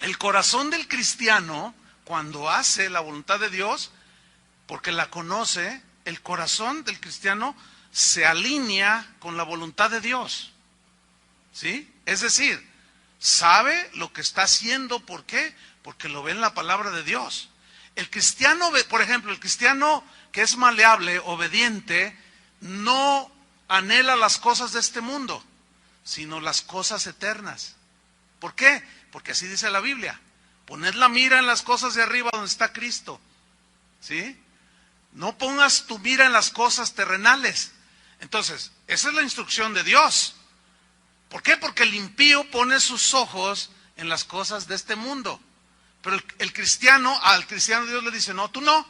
el corazón del cristiano, cuando hace la voluntad de Dios, porque la conoce, el corazón del cristiano se alinea con la voluntad de Dios. ¿Sí? Es decir, sabe lo que está haciendo. ¿Por qué? Porque lo ve en la palabra de Dios. El cristiano, por ejemplo, el cristiano que es maleable, obediente, no anhela las cosas de este mundo, sino las cosas eternas. ¿Por qué? Porque así dice la Biblia. Poned la mira en las cosas de arriba donde está Cristo. ¿Sí? No pongas tu mira en las cosas terrenales. Entonces, esa es la instrucción de Dios. ¿Por qué? Porque el impío pone sus ojos en las cosas de este mundo. Pero al cristiano Dios le dice, no, tú no,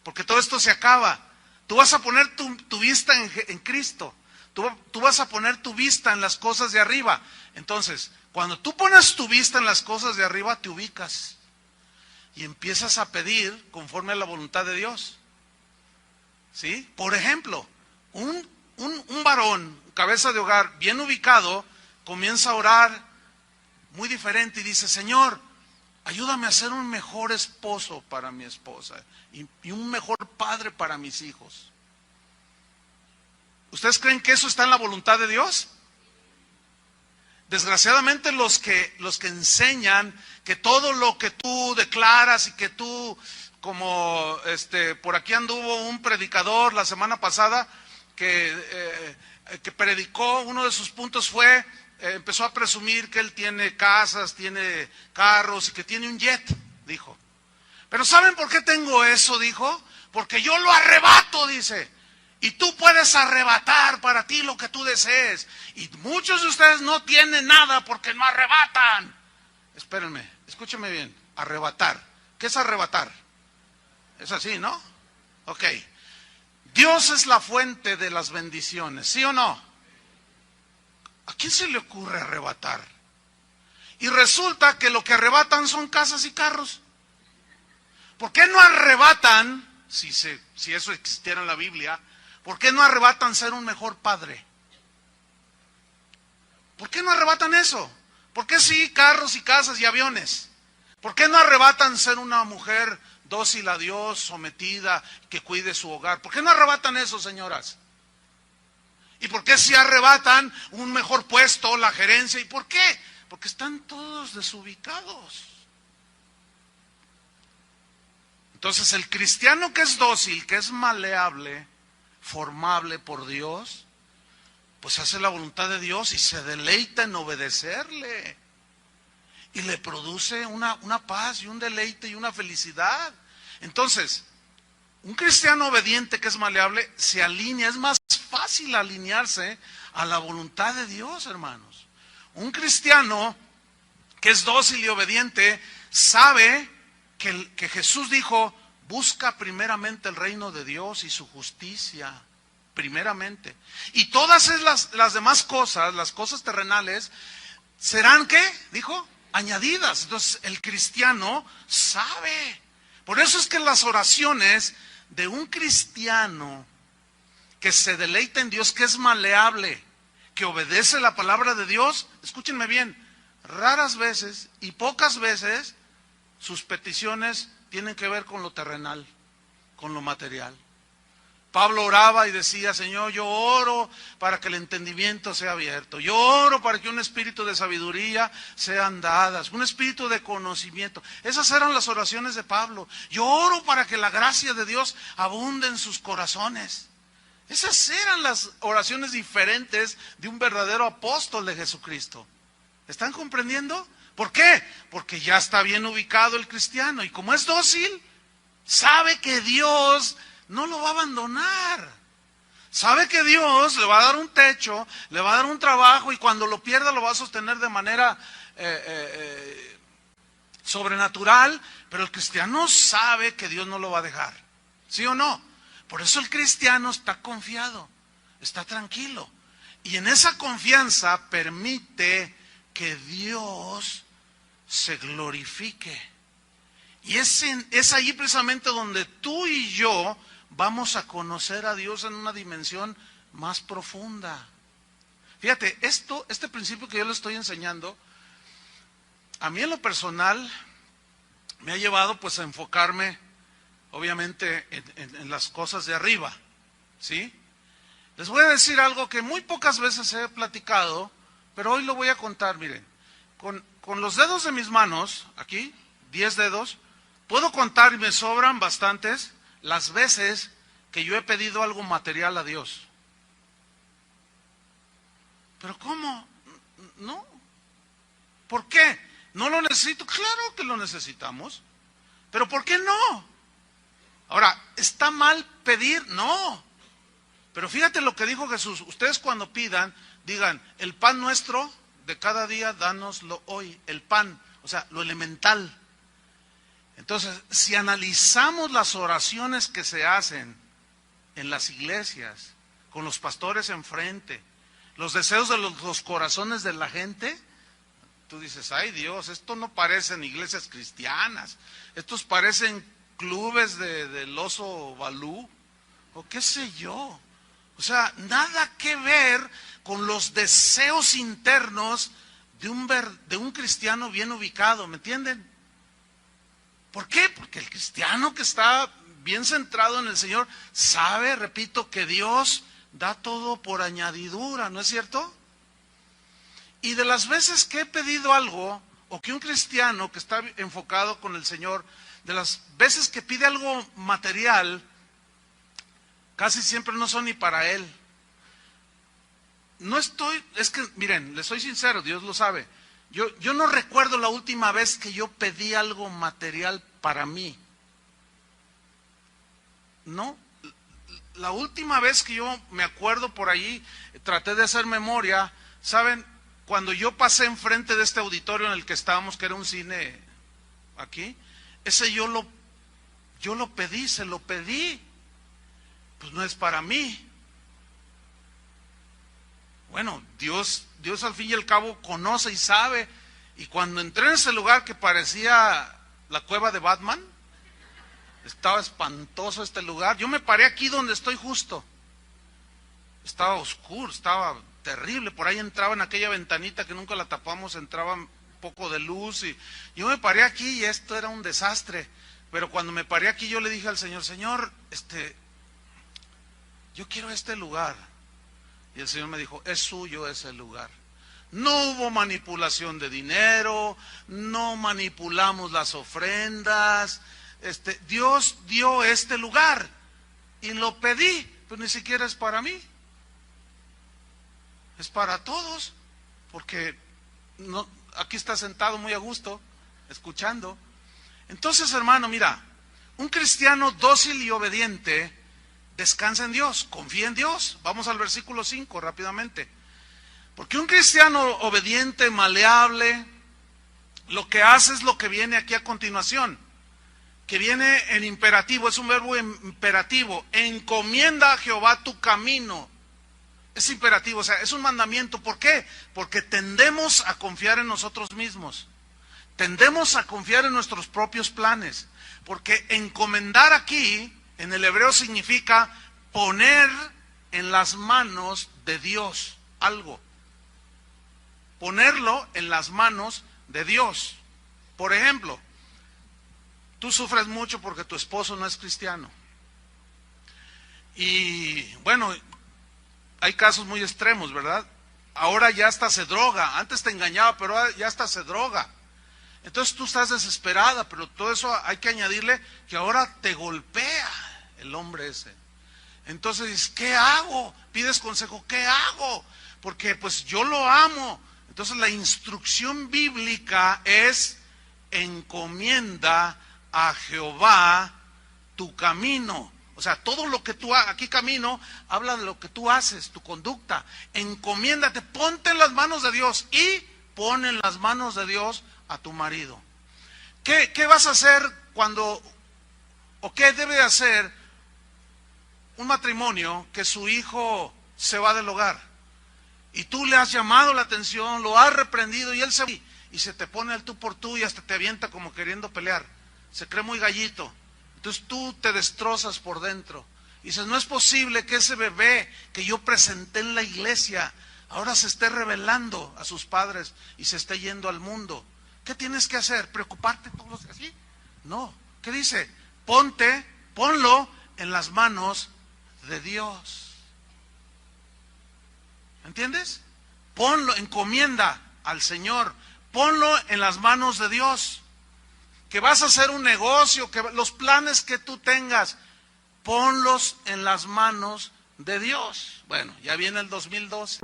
porque todo esto se acaba. Tú vas a poner tu vista en Cristo. Tú vas a poner tu vista en las cosas de arriba. Entonces, cuando tú pones tu vista en las cosas de arriba, te ubicas y empiezas a pedir conforme a la voluntad de Dios. ¿Sí? Por ejemplo, un varón, cabeza de hogar, bien ubicado, comienza a orar muy diferente y dice, Señor, ayúdame a ser un mejor esposo para mi esposa y un mejor padre para mis hijos. ¿Ustedes creen que eso está en la voluntad de Dios? Desgraciadamente los que enseñan que todo lo que tú declaras y que tú, como por aquí anduvo un predicador la semana pasada que predicó, uno de sus puntos fue, empezó a presumir que él tiene casas, tiene carros y que tiene un jet, dijo. Pero ¿saben por qué tengo eso? Dijo, porque yo lo arrebato, dice. Y tú puedes arrebatar para ti lo que tú desees. Y muchos de ustedes no tienen nada porque no arrebatan. Espérenme, escúchenme bien. Arrebatar. ¿Qué es arrebatar? Es así, ¿no? Ok. Dios es la fuente de las bendiciones, ¿sí o no? ¿A quién se le ocurre arrebatar? Y resulta que lo que arrebatan son casas y carros. ¿Por qué no arrebatan, si eso existiera en la Biblia, por qué no arrebatan ser un mejor padre? ¿Por qué no arrebatan eso? ¿Por qué sí carros y casas y aviones? ¿Por qué no arrebatan ser una mujer dócil a Dios, sometida, que cuide su hogar? ¿Por qué no arrebatan eso, señoras? ¿Y por qué si arrebatan un mejor puesto, la gerencia? ¿Y por qué? Porque están todos desubicados. Entonces el cristiano que es dócil, que es maleable, formable por Dios, pues hace la voluntad de Dios y se deleita en obedecerle. Y le produce una paz y un deleite y una felicidad. Entonces, un cristiano obediente que es maleable se alinea, es más fácil alinearse a la voluntad de Dios, hermanos. Un cristiano que es dócil y obediente sabe que Jesús dijo, busca primeramente el reino de Dios y su justicia, primeramente. Y todas las demás cosas, las cosas terrenales, serán, ¿qué? Dijo, añadidas. Entonces el cristiano sabe. Por eso es que las oraciones de un cristiano que se deleita en Dios, que es maleable, que obedece la palabra de Dios, escúchenme bien, raras veces y pocas veces sus peticiones tienen que ver con lo terrenal, con lo material. Pablo oraba y decía: Señor, yo oro para que el entendimiento sea abierto. Yo oro para que un espíritu de sabiduría sean dadas, un espíritu de conocimiento. Esas eran las oraciones de Pablo. Yo oro para que la gracia de Dios abunde en sus corazones. Esas eran las oraciones diferentes de un verdadero apóstol de Jesucristo. ¿Están comprendiendo? ¿Por qué? Porque ya está bien ubicado el cristiano, y como es dócil, sabe que Dios no lo va a abandonar. Sabe que Dios le va a dar un techo, le va a dar un trabajo, y cuando lo pierda lo va a sostener de manera sobrenatural, pero el cristiano sabe que Dios no lo va a dejar. ¿Sí o no? Por eso el cristiano está confiado, está tranquilo, y en esa confianza permite que Dios se glorifique. Y es ahí precisamente donde tú y yo vamos a conocer a Dios en una dimensión más profunda. Fíjate, este principio que yo le estoy enseñando, a mí en lo personal me ha llevado pues a enfocarme obviamente en las cosas de arriba, ¿sí? Les voy a decir algo que muy pocas veces he platicado, pero hoy lo voy a contar. Miren, con los dedos de mis manos, aquí, 10 dedos, puedo contar, y me sobran bastantes, las veces que yo he pedido algo material a Dios. ¿Pero cómo? No. ¿Por qué? ¿No lo necesito? Claro que lo necesitamos. ¿Pero por qué no? Ahora, ¿está mal pedir? No. Pero fíjate lo que dijo Jesús. Ustedes cuando pidan, digan: el pan nuestro de cada día, dánoslo hoy. El pan, o sea, lo elemental. Entonces, si analizamos las oraciones que se hacen en las iglesias, con los pastores enfrente, los deseos de los corazones de la gente, tú dices: ay Dios, esto no parecen iglesias cristianas, estos parecen clubes del oso Balú, o qué sé yo. O sea, nada que ver con los deseos internos de un cristiano bien ubicado, ¿me entienden? ¿Por qué? Porque el cristiano que está bien centrado en el Señor sabe, repito, que Dios da todo por añadidura, ¿no es cierto? Y de las veces que he pedido algo, o que un cristiano que está enfocado con el Señor, de las veces que pide algo material, casi siempre no son ni para él. Es que, miren, les soy sincero, Dios lo sabe. Yo no recuerdo la última vez que yo pedí algo material para mí. No, la última vez que yo me acuerdo por ahí, traté de hacer memoria, ¿saben? Cuando yo pasé enfrente de este auditorio en el que estábamos, que era un cine aquí, ese yo lo pedí, se lo pedí. Pues no es para mí. Bueno, Dios al fin y al cabo conoce y sabe. Y cuando entré en ese lugar que parecía la cueva de Batman, estaba espantoso este lugar. Yo me paré aquí donde estoy justo. Estaba oscuro, estaba terrible. Por ahí entraba en aquella ventanita que nunca la tapamos, entraba un poco de luz. Y yo me paré aquí y esto era un desastre. Pero cuando me paré aquí yo le dije al Señor: Señor, yo quiero este lugar. Y el Señor me dijo: es suyo ese lugar. No hubo manipulación de dinero, no manipulamos las ofrendas. Dios dio este lugar y lo pedí, pues ni siquiera es para mí. Es para todos, porque no, aquí está sentado muy a gusto, escuchando. Entonces, hermano, mira, un cristiano dócil y obediente descansa en Dios, confía en Dios. Vamos al versículo 5 rápidamente. Porque un cristiano obediente, maleable, lo que hace es lo que viene aquí a continuación, que viene en imperativo, es un verbo imperativo: encomienda a Jehová tu camino. Es imperativo, o sea, es un mandamiento. ¿Por qué? Porque tendemos a confiar en nosotros mismos, tendemos a confiar en nuestros propios planes, porque encomendar aquí en el hebreo significa poner en las manos de Dios algo. Ponerlo en las manos de Dios. Por ejemplo, tú sufres mucho porque tu esposo no es cristiano. Y bueno, hay casos muy extremos, ¿verdad? Ahora ya hasta se droga, antes te engañaba, pero ahora ya hasta se droga. Entonces tú estás desesperada, pero todo eso hay que añadirle que ahora te golpea el hombre ese. Entonces dices, ¿qué hago? Pides consejo, ¿qué hago? Porque pues yo lo amo. Entonces la instrucción bíblica es: encomienda a Jehová tu camino. O sea, todo lo que tú hagas, aquí camino, habla de lo que tú haces, tu conducta. Encomiéndate, ponte en las manos de Dios y pon en las manos de Dios a tu marido. ¿Qué vas a hacer cuando, o qué debe hacer un matrimonio que su hijo se va del hogar? Y tú le has llamado la atención, lo has reprendido y él se te pone al tú por tú y hasta te avienta como queriendo pelear. Se cree muy gallito. Entonces tú te destrozas por dentro. Y dices, no es posible que ese bebé que yo presenté en la iglesia ahora se esté rebelando a sus padres y se esté yendo al mundo. ¿Qué tienes que hacer? ¿Preocuparte todos los días así? No. ¿Qué dice? Ponlo en las manos de Dios. ¿Entiendes? Ponlo, encomienda al Señor. Ponlo en las manos de Dios. Que vas a hacer un negocio, que los planes que tú tengas, ponlos en las manos de Dios. Bueno, ya viene el 2012.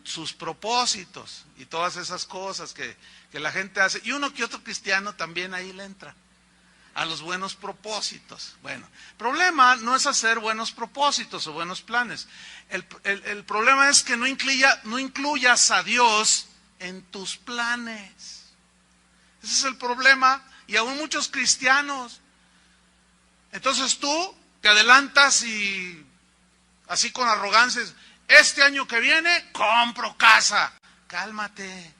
Sus propósitos y todas esas cosas que la gente hace, y uno que otro cristiano también ahí le entra a los buenos propósitos. Bueno, el problema no es hacer buenos propósitos o buenos planes, el problema es que no incluyas a Dios en tus planes. Ese es el problema, y aún muchos cristianos. Entonces tú te adelantas y así con arrogancia: este año que viene, compro casa. Cálmate.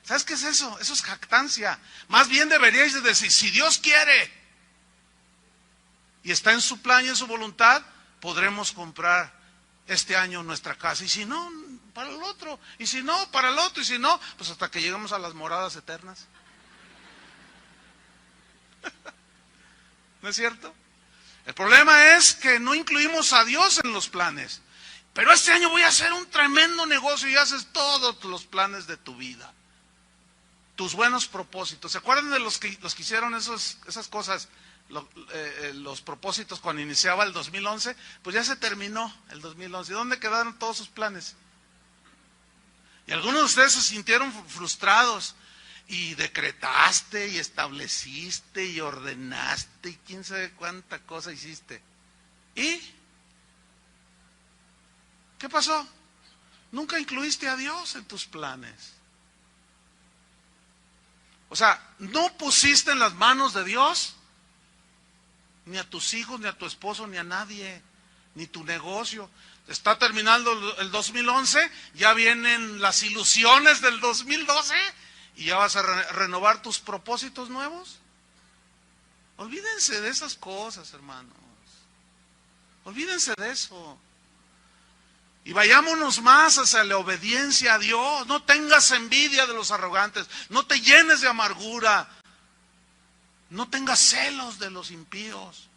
¿Sabes qué es eso? Eso es jactancia. Más bien deberíais de decir, si Dios quiere y está en su plan y en su voluntad, podremos comprar este año nuestra casa. Y si no, para el otro. Y si no, para el otro. Y si no, pues hasta que lleguemos a las moradas eternas. ¿No es cierto? El problema es que no incluimos a Dios en los planes. Pero este año voy a hacer un tremendo negocio, y haces todos los planes de tu vida. Tus buenos propósitos. ¿Se acuerdan de los que hicieron esas cosas, los propósitos cuando iniciaba el 2011? Pues ya se terminó el 2011. ¿Dónde quedaron todos sus planes? Y algunos de ustedes se sintieron frustrados. Y decretaste, y estableciste, y ordenaste, y quién sabe cuánta cosa hiciste. ¿Y qué pasó? Nunca incluiste a Dios en tus planes. O sea, no pusiste en las manos de Dios ni a tus hijos, ni a tu esposo, ni a nadie, ni tu negocio. Está terminando el 2011, ya vienen las ilusiones del 2012 y ya vas a renovar tus propósitos nuevos. Olvídense de esas cosas, hermanos. Olvídense de eso. Y vayámonos más hacia la obediencia a Dios. No tengas envidia de los arrogantes. No te llenes de amargura. No tengas celos de los impíos.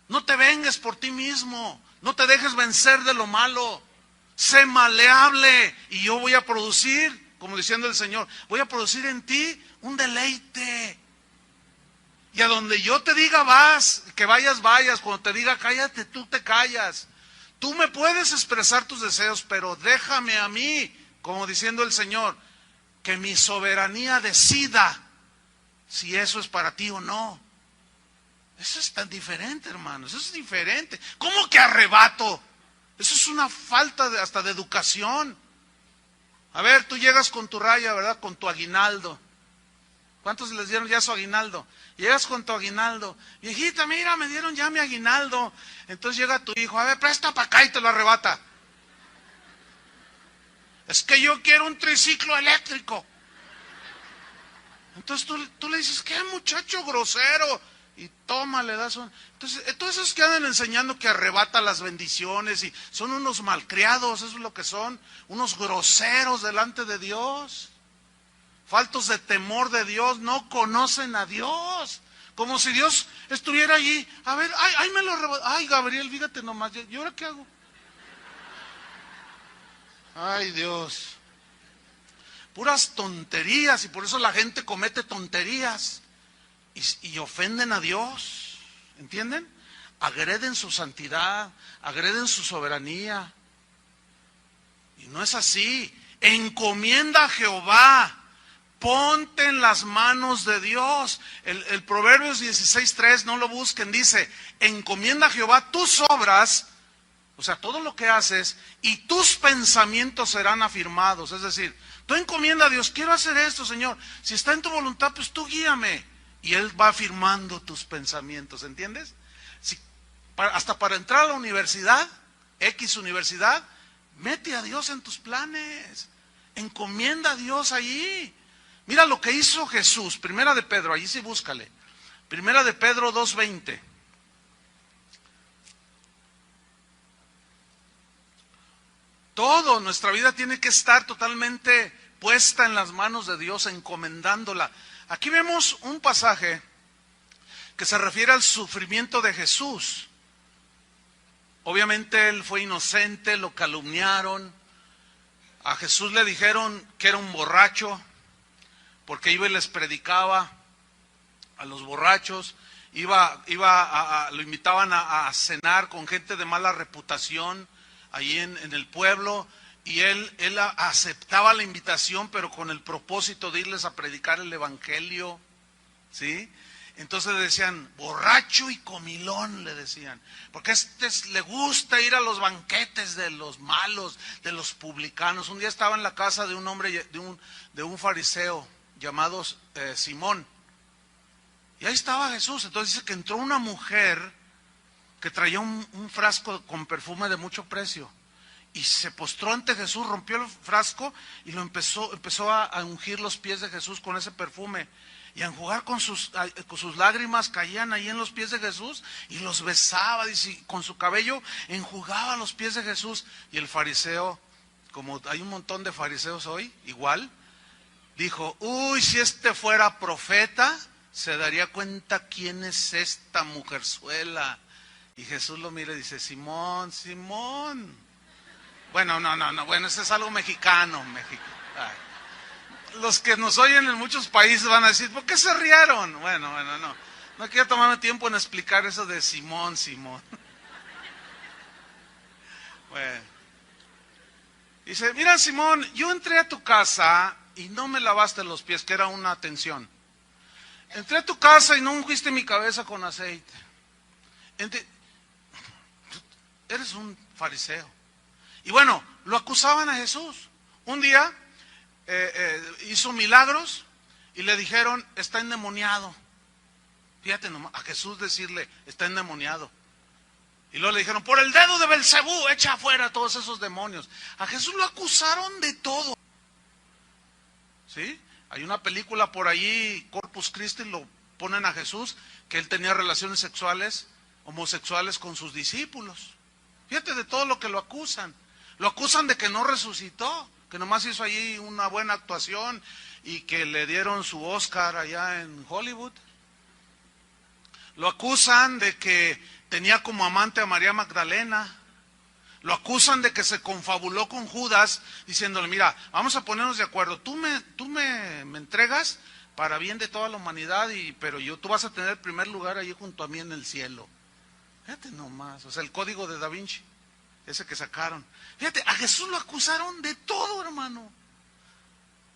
No te vengues por ti mismo. No te dejes vencer de lo malo. Sé maleable y yo voy a producir, como diciendo el Señor, voy a producir en ti un deleite. Y a donde yo te diga vas, que vayas, vayas. Cuando te diga cállate, tú te callas. Tú me puedes expresar tus deseos, pero déjame a mí, como diciendo el Señor, que mi soberanía decida si eso es para ti o no. Eso es tan diferente, hermanos, eso es diferente. ¿Cómo que arrebato? Eso es una falta hasta de educación. A ver, tú llegas con tu raya, ¿verdad? Con tu aguinaldo. ¿Cuántos les dieron ya su aguinaldo? Llegas con tu aguinaldo. Viejita, mira, me dieron ya mi aguinaldo. Entonces llega tu hijo, a ver, presta para acá y te lo arrebata. Es que yo quiero un triciclo eléctrico. Entonces tú le dices, ¿qué muchacho grosero? Y toma, le das un... Entonces, todos esos que andan enseñando que arrebata las bendiciones y son unos malcriados, eso es lo que son, unos groseros delante de Dios, faltos de temor de Dios, no conocen a Dios, como si Dios estuviera allí. A ver, ay, me lo arrebató, ay, Gabriel, fíjate nomás, ¿y ahora qué hago? Ay, Dios, puras tonterías, y por eso la gente comete tonterías. Y ofenden a Dios, ¿entienden? Agreden su santidad, agreden su soberanía. Y no es así. Encomienda a Jehová, ponte en las manos de Dios. El Proverbios 16:3, no lo busquen, dice, encomienda a Jehová tus obras, o sea, todo lo que haces, y tus pensamientos serán afirmados. Es decir, tú encomienda a Dios, quiero hacer esto, Señor. Si está en tu voluntad, pues tú guíame. Y Él va afirmando tus pensamientos, ¿entiendes? Si, hasta para entrar a la universidad, X universidad, mete a Dios en tus planes. Encomienda a Dios allí. Mira lo que hizo Jesús. Primera de Pedro, allí sí búscale. Primera de Pedro 2:20. Todo, nuestra vida tiene que estar totalmente puesta en las manos de Dios, encomendándola. Aquí vemos un pasaje que se refiere al sufrimiento de Jesús. Obviamente Él fue inocente, lo calumniaron. A Jesús le dijeron que era un borracho, porque iba y les predicaba a los borrachos. Lo invitaban a cenar con gente de mala reputación allí en el pueblo. Y él aceptaba la invitación, pero con el propósito de irles a predicar el evangelio, ¿sí? Entonces le decían, borracho y comilón, le decían, porque le gusta ir a los banquetes de los malos, de los publicanos. Un día estaba en la casa de un hombre, de un fariseo llamado Simón, y ahí estaba Jesús. Entonces dice que entró una mujer que traía un frasco con perfume de mucho precio. Y se postró ante Jesús, rompió el frasco y empezó a ungir los pies de Jesús con ese perfume. Y a enjugar con sus lágrimas, caían ahí en los pies de Jesús y los besaba, dice, y con su cabello enjugaba los pies de Jesús. Y el fariseo, como hay un montón de fariseos hoy, igual, dijo, uy, si este fuera profeta, se daría cuenta quién es esta mujerzuela. Y Jesús lo mira y dice, Simón, Simón. Bueno, no, bueno, eso es algo mexicano. Los que nos oyen en muchos países van a decir, ¿por qué se rieron? Bueno, no quiero tomarme tiempo en explicar eso de Simón. Bueno, dice, mira Simón, yo entré a tu casa y no me lavaste los pies, que era una atención. Entré a tu casa y no ungiste mi cabeza con aceite. Eres un fariseo. Y bueno, lo acusaban a Jesús. Un día hizo milagros y le dijeron, está endemoniado. Fíjate nomás, a Jesús decirle, está endemoniado. Y luego le dijeron, por el dedo de Belcebú, echa afuera a todos esos demonios. A Jesús lo acusaron de todo. ¿Sí? Hay una película por allí, Corpus Christi, lo ponen a Jesús, que él tenía relaciones sexuales, homosexuales con sus discípulos. Fíjate de todo lo que lo acusan. Lo acusan de que no resucitó, que nomás hizo allí una buena actuación y que le dieron su Oscar allá en Hollywood. Lo acusan de que tenía como amante a María Magdalena. Lo acusan de que se confabuló con Judas, diciéndole, mira, vamos a ponernos de acuerdo, tú me entregas para bien de toda la humanidad, pero tú vas a tener el primer lugar allí junto a mí en el cielo. Fíjate nomás, o sea, el código de Da Vinci. ese que sacaron. Fíjate, a Jesús lo acusaron de todo, hermano.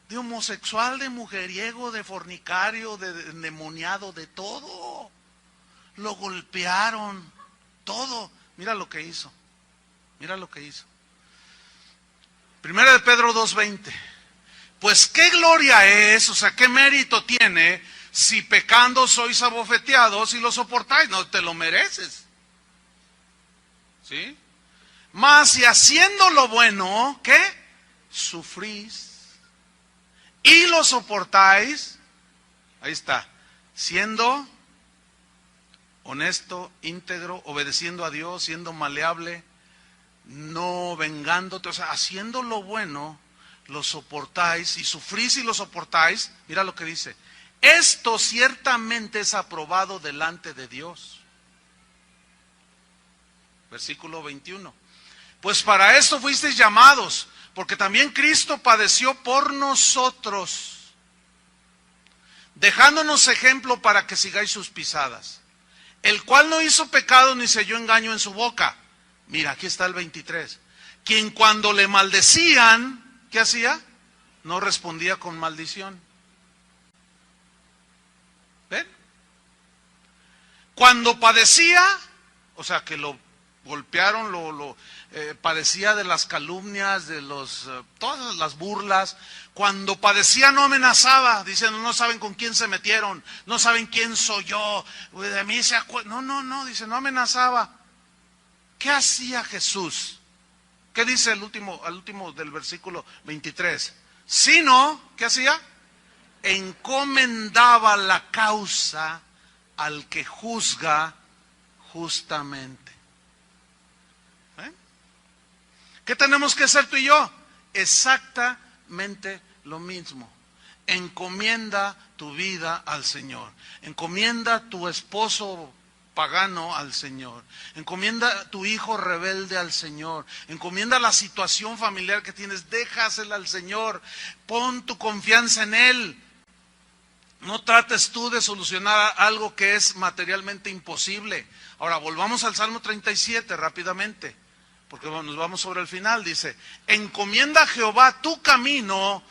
De homosexual, de mujeriego, de fornicario, de endemoniado, de todo. Lo golpearon, todo. Mira lo que hizo. Mira lo que hizo. Primera de Pedro 2:20. Pues qué gloria es, o sea, qué mérito tiene si pecando sois abofeteados y lo soportáis. No te lo mereces. ¿Sí? Mas si haciendo lo bueno, ¿qué? Sufrís y lo soportáis. Ahí está. Siendo honesto, íntegro, obedeciendo a Dios, siendo maleable, no vengándote, o sea, haciendo lo bueno, lo soportáis y sufrís y lo soportáis. Mira lo que dice. Esto ciertamente es aprobado delante de Dios. Versículo 21. Pues para esto fuisteis llamados, porque también Cristo padeció por nosotros, dejándonos ejemplo para que sigáis sus pisadas, el cual no hizo pecado ni selló engaño en su boca. Mira, aquí está el 23. Quien cuando le maldecían, ¿qué hacía? No respondía con maldición. ¿Ven? Cuando padecía, o sea que lo golpearon, padecía de las calumnias, de todas las burlas. Cuando padecía no amenazaba, diciendo, no saben con quién se metieron, no saben quién soy yo, de mí se acuerdan. No, dice, no amenazaba. ¿Qué hacía Jesús? ¿Qué dice al último del versículo 23? Sino, ¿qué hacía? Encomendaba la causa al que juzga justamente. ¿Qué tenemos que hacer tú y yo? Exactamente lo mismo. Encomienda tu vida al Señor. Encomienda tu esposo pagano al Señor. Encomienda tu hijo rebelde al Señor. Encomienda la situación familiar que tienes. Déjasela al Señor. Pon tu confianza en Él. No trates tú de solucionar algo que es materialmente imposible. Ahora, volvamos al Salmo 37 rápidamente, porque nos vamos sobre el final. Dice, encomienda a Jehová tu camino,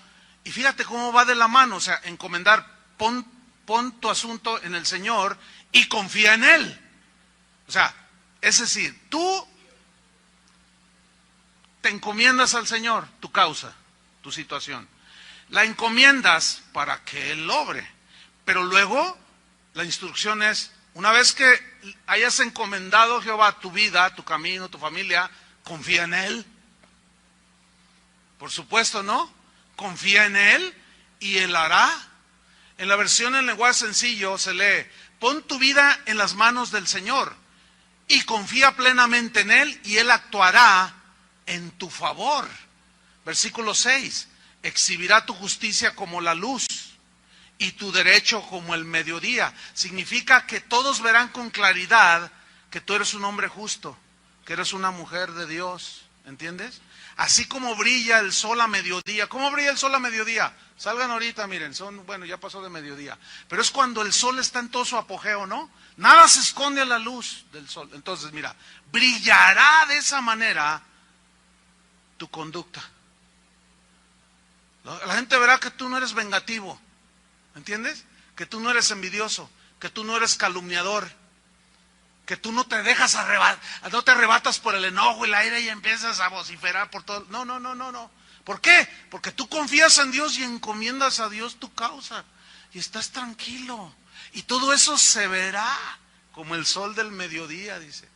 y fíjate cómo va de la mano, o sea, encomendar, pon tu asunto en el Señor y confía en Él. O sea, es decir, tú te encomiendas al Señor, tu causa, tu situación. La encomiendas para que Él obre, pero luego la instrucción es, una vez que hayas encomendado a Jehová tu vida, tu camino, tu familia, confía en Él. Por supuesto, ¿no? Confía en Él y Él hará. En la versión en lenguaje sencillo se lee, pon tu vida en las manos del Señor y confía plenamente en Él y Él actuará en tu favor. Versículo 6, exhibirá tu justicia como la luz y tu derecho como el mediodía. Significa que todos verán con claridad que tú eres un hombre justo, que eres una mujer de Dios, ¿entiendes? Así como brilla el sol a mediodía. ¿Cómo brilla el sol a mediodía? Salgan ahorita, miren, bueno, ya pasó de mediodía. Pero es cuando el sol está en todo su apogeo, ¿no? Nada se esconde a la luz del sol. Entonces, mira, brillará de esa manera tu conducta. La gente verá que tú no eres vengativo, ¿entiendes? Que tú no eres envidioso, que tú no eres calumniador, que tú no te dejas no te arrebatas por el enojo y la ira y empiezas a vociferar por todo. No. ¿Por qué? Porque tú confías en Dios y encomiendas a Dios tu causa y estás tranquilo. Y todo eso se verá como el sol del mediodía, dice.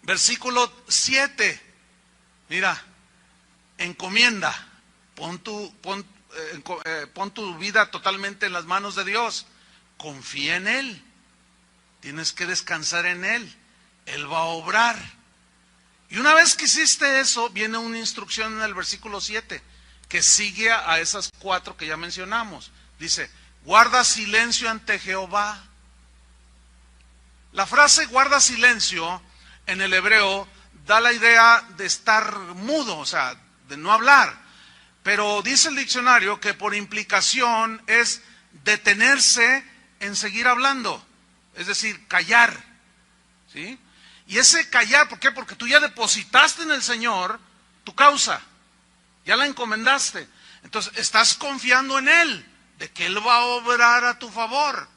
Versículo 7. Mira, encomienda. Pon tu vida totalmente en las manos de Dios. Confía en Él. Tienes que descansar en Él. Él va a obrar. Y una vez que hiciste eso, viene una instrucción en el versículo 7, que sigue a esas 4 que ya mencionamos. Dice, guarda silencio ante Jehová. La frase guarda silencio en el hebreo da la idea de estar mudo, o sea, de no hablar. Pero dice el diccionario que por implicación es detenerse en seguir hablando, es decir, callar, ¿sí? Y ese callar, ¿por qué? Porque tú ya depositaste en el Señor tu causa, ya la encomendaste. Entonces estás confiando en Él, de que Él va a obrar a tu favor.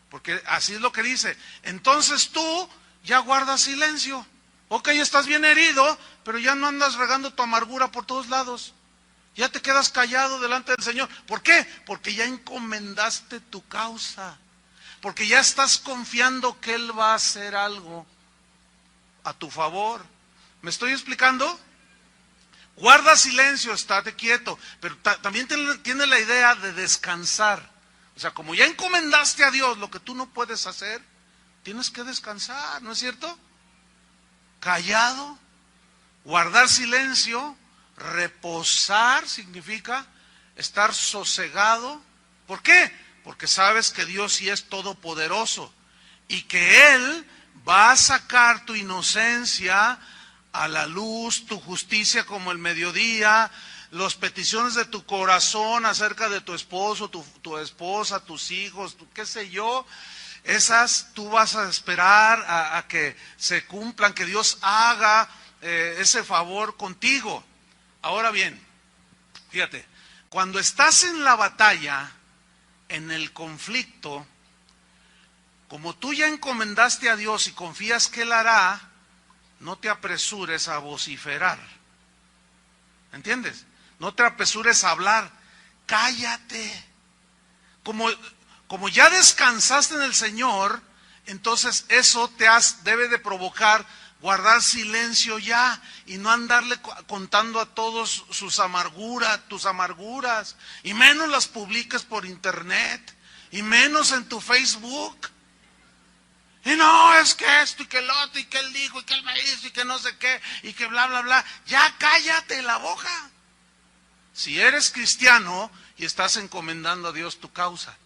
Porque así es lo que dice. Entonces tú ya guardas silencio. Ok, estás bien herido, pero ya no andas regando tu amargura por todos lados. Ya te quedas callado delante del Señor. ¿Por qué? Porque ya encomendaste tu causa. Porque ya estás confiando que Él va a hacer algo a tu favor. ¿Me estoy explicando? Guarda silencio, estate quieto, pero también tiene la idea de descansar. O sea, como ya encomendaste a Dios lo que tú no puedes hacer, tienes que descansar, ¿no es cierto? Callado, guardar silencio, reposar significa estar sosegado. ¿Por qué? Porque sabes que Dios sí es todopoderoso y que Él va a sacar tu inocencia a la luz, tu justicia como el mediodía, las peticiones de tu corazón acerca de tu esposo, tu esposa, tus hijos, qué sé yo, esas tú vas a esperar a que se cumplan, que Dios haga ese favor contigo. Ahora bien, fíjate, cuando estás en la batalla, en el conflicto, como tú ya encomendaste a Dios y confías que Él hará, no te apresures a vociferar. ¿Entiendes? No te apresures a hablar. Cállate. Como ya descansaste en el Señor, entonces eso debe de provocar guardar silencio ya y no andarle contando a todos sus amarguras, tus amarguras, y menos las publiques por internet, y menos en tu Facebook. Y no, es que esto y que el otro y que él dijo y que él me hizo y que no sé qué y que bla, bla, bla. Ya cállate la boca. Si eres cristiano y estás encomendando a Dios tu causa.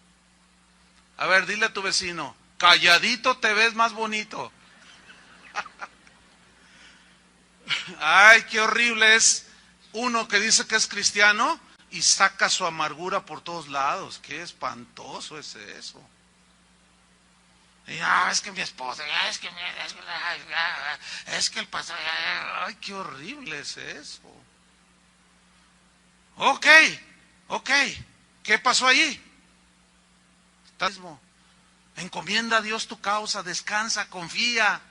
A ver, dile a tu vecino, calladito te ves más bonito. Ay, qué horrible es uno que dice que es cristiano y saca su amargura por todos lados. Qué espantoso es eso. Y, es que mi esposa, es que el pasado, ay, qué horrible es eso. Ok, ¿qué pasó ahí? Encomienda a Dios tu causa, descansa, confía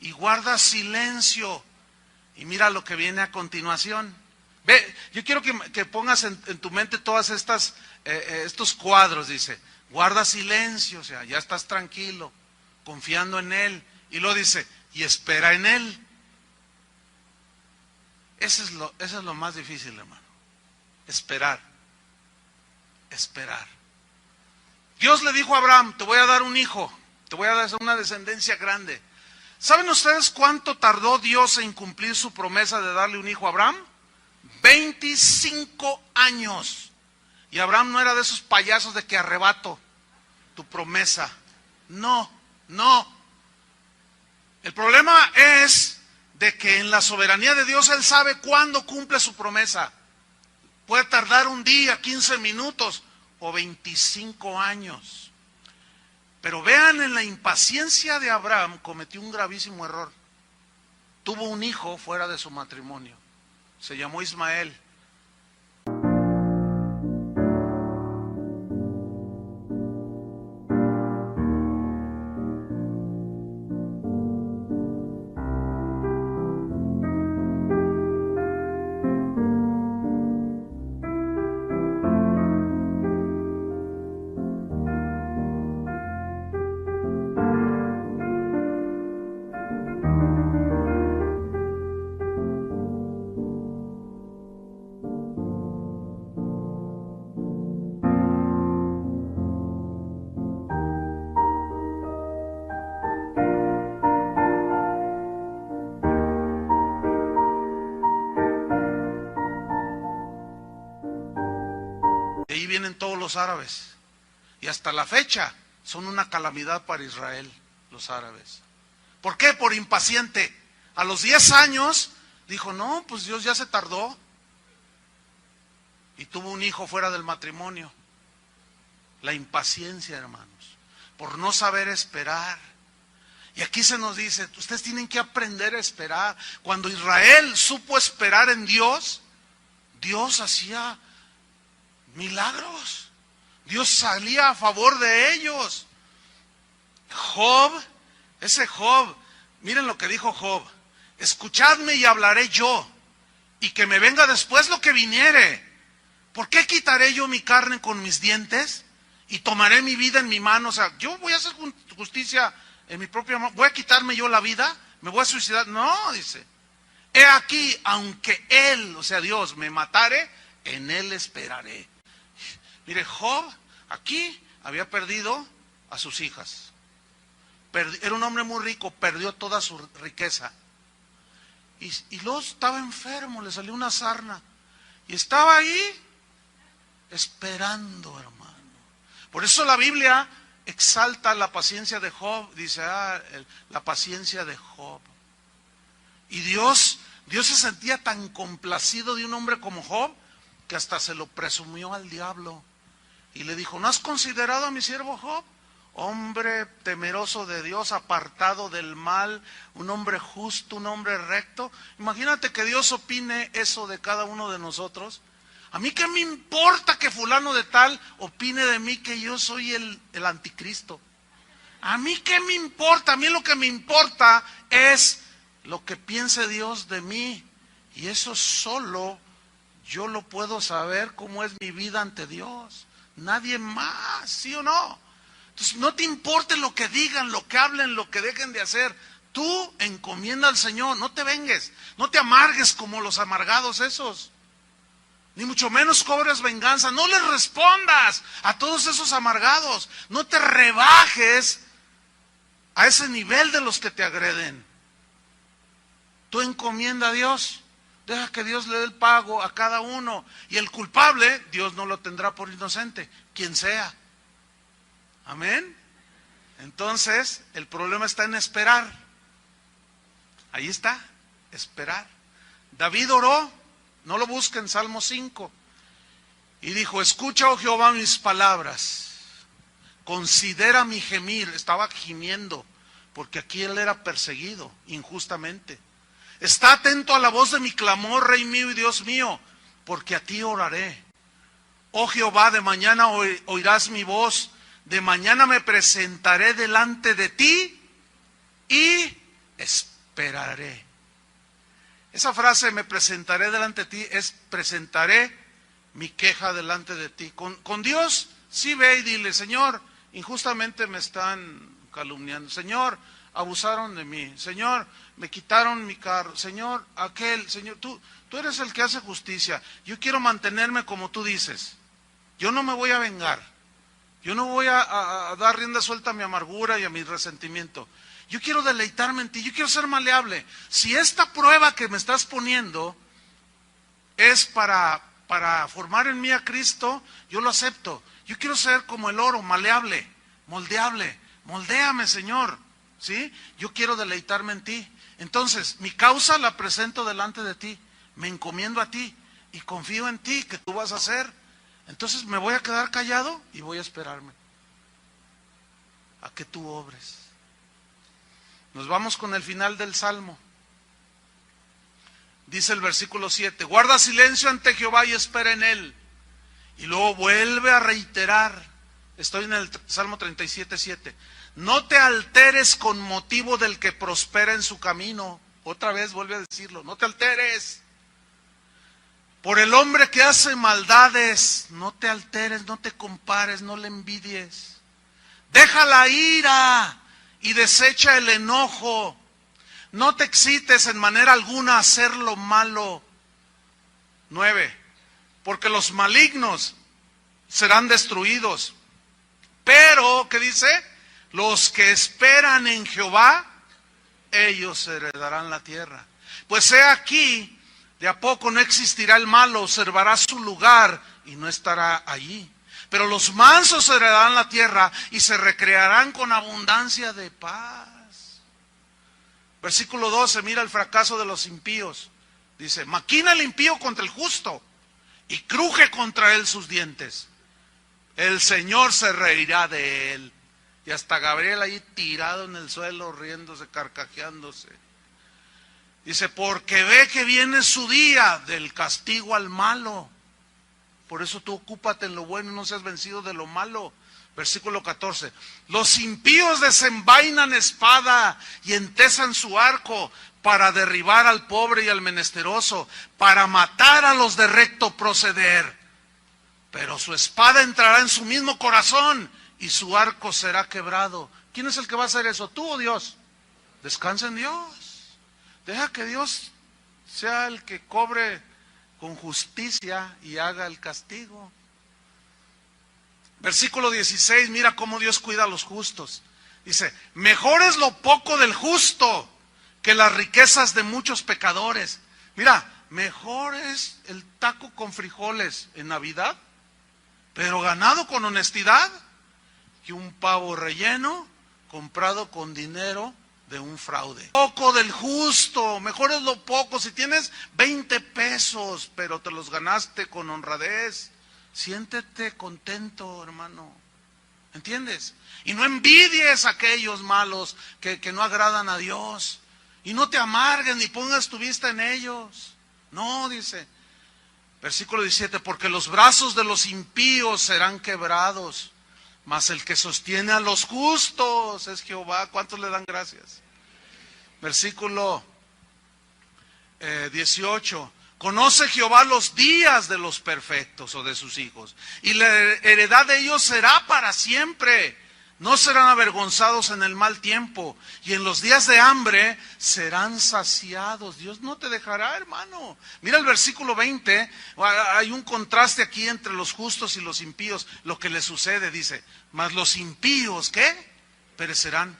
y guarda silencio. Y mira lo que viene a continuación. Ve, yo quiero que pongas en tu mente todas estos cuadros, dice. Guarda silencio, o sea, ya estás tranquilo, confiando en Él. Y luego dice, y espera en Él. Eso es lo más difícil, hermano. Esperar. Dios le dijo a Abraham, te voy a dar un hijo, te voy a dar una descendencia grande. ¿Saben ustedes cuánto tardó Dios en cumplir su promesa de darle un hijo a Abraham? 25 años. Y Abraham no era de esos payasos de que arrebato tu promesa. No. El problema es de que en la soberanía de Dios Él sabe cuándo cumple su promesa. Puede tardar un día, 15 minutos o 25 años. Pero vean, en la impaciencia de Abraham cometió un gravísimo error. Tuvo un hijo fuera de su matrimonio. Se llamó Ismael. De ahí vienen todos los árabes. Y hasta la fecha son una calamidad para Israel, los árabes. ¿Por qué? Por impaciente. A los 10 años dijo, no, pues Dios ya se tardó. Y tuvo un hijo fuera del matrimonio. La impaciencia, hermanos. Por no saber esperar. Y aquí se nos dice, ustedes tienen que aprender a esperar. Cuando Israel supo esperar en Dios, Dios hacía milagros. Dios salía a favor de ellos. Job, ese Job, miren lo que dijo Job: escuchadme y hablaré yo, y que me venga después lo que viniere. ¿Por qué quitaré yo mi carne con mis dientes y tomaré mi vida en mi mano? O sea, yo voy a hacer justicia en mi propia mano. ¿Voy a quitarme yo la vida? ¿Me voy a suicidar? No, dice. He aquí, aunque Él, o sea Dios, me matare, en Él esperaré. Mire, Job aquí había perdido a sus hijas. Era un hombre muy rico, perdió toda su riqueza. Y luego estaba enfermo, le salió una sarna. Y estaba ahí esperando, hermano. Por eso la Biblia exalta la paciencia de Job. Dice, la paciencia de Job. Y Dios se sentía tan complacido de un hombre como Job, que hasta se lo presumió al diablo. Y le dijo, ¿no has considerado a mi siervo Job? Hombre temeroso de Dios, apartado del mal, un hombre justo, un hombre recto. Imagínate que Dios opine eso de cada uno de nosotros. A mí qué me importa que fulano de tal opine de mí que yo soy el anticristo. A mí qué me importa, a mí lo que me importa es lo que piense Dios de mí. Y eso solo yo lo puedo saber, cómo es mi vida ante Dios. Nadie más, ¿sí o no? Entonces no te importe lo que digan, lo que hablen, lo que dejen de hacer. Tú encomienda al Señor, no te vengues, no te amargues como los amargados esos. Ni mucho menos cobres venganza, no les respondas a todos esos amargados. No te rebajes a ese nivel de los que te agreden. Tú encomienda a Dios, deja que Dios le dé el pago a cada uno. Y el culpable, Dios no lo tendrá por inocente, quien sea. Amén. Entonces, el problema está en esperar. Ahí está, esperar. David oró, no lo busquen, Salmo 5. Y dijo, escucha, oh Jehová, mis palabras. Considera mi gemir. Estaba gimiendo, porque aquí él era perseguido injustamente. Está atento a la voz de mi clamor, Rey mío y Dios mío, porque a ti oraré. Oh Jehová, de mañana oirás mi voz. De mañana me presentaré delante de ti y esperaré. Esa frase, me presentaré delante de ti, es presentaré mi queja delante de ti. Con Dios, sí ve y dile, Señor, injustamente me están calumniando. Señor, abusaron de mí. Señor, me quitaron mi carro. Señor, Señor, tú eres el que hace justicia. Yo quiero mantenerme como tú dices. Yo no me voy a vengar. Yo no voy a dar rienda suelta a mi amargura y a mi resentimiento. Yo quiero deleitarme en ti, yo quiero ser maleable. Si esta prueba que me estás poniendo es para formar en mí a Cristo, yo lo acepto. Yo quiero ser como el oro, maleable, moldeable. Moldéame, Señor, ¿sí? Yo quiero deleitarme en ti. Entonces, mi causa la presento delante de ti. Me encomiendo a ti y confío en ti que tú vas a hacer. Entonces me voy a quedar callado y voy a esperarme a que tú obres. Nos vamos con el final del Salmo. Dice el versículo 7, guarda silencio ante Jehová y espera en él. Y luego vuelve a reiterar, estoy en el Salmo 37:7. No te alteres con motivo del que prospera en su camino. Otra vez vuelve a decirlo, no te alteres. Por el hombre que hace maldades, no te alteres, no te compares, no le envidies. Deja la ira y desecha el enojo. No te excites en manera alguna a hacer lo malo. 9. Porque los malignos serán destruidos. Pero, ¿qué dice? Los que esperan en Jehová, ellos heredarán la tierra. Pues he aquí, de a poco no existirá el malo, observará su lugar y no estará allí. Pero los mansos heredarán la tierra y se recrearán con abundancia de paz. Versículo 12, mira el fracaso de los impíos. Dice, maquina el impío contra el justo y cruje contra él sus dientes. El Señor se reirá de él Y hasta Gabriel ahí tirado en el suelo, riéndose, carcajeándose. Dice, porque ve que viene su día del castigo al malo. Por eso tú ocúpate en lo bueno y no seas vencido de lo malo. Versículo 14. Los impíos desenvainan espada y entesan su arco para derribar al pobre y al menesteroso, para matar a los de recto proceder. Pero su espada entrará en su mismo corazón y su arco será quebrado. ¿Quién es el que va a hacer eso? ¿Tú o Dios? Descansa en Dios. Deja que Dios sea el que cobre con justicia y haga el castigo. Versículo 16, mira cómo Dios cuida a los justos. Dice, mejor es lo poco del justo que las riquezas de muchos pecadores. Mira, mejor es el taco con frijoles en Navidad, pero ganado con honestidad, que un pavo relleno comprado con dinero de un fraude. Poco del justo, mejor es lo poco. Si tienes 20 pesos, pero te los ganaste con honradez, siéntete contento, hermano. ¿Entiendes? Y no envidies a aquellos malos que no agradan a Dios. Y no te amargues ni pongas tu vista en ellos. No, dice, versículo 17, porque los brazos de los impíos serán quebrados, mas el que sostiene a los justos es Jehová. ¿Cuántos le dan gracias? Versículo 18. Conoce Jehová los días de los perfectos o de sus hijos, y la heredad de ellos será para siempre. No serán avergonzados en el mal tiempo, y en los días de hambre serán saciados. Dios no te dejará, hermano. Mira el versículo 20, hay un contraste aquí entre los justos y los impíos. Lo que les sucede, dice, mas los impíos, ¿qué? Perecerán.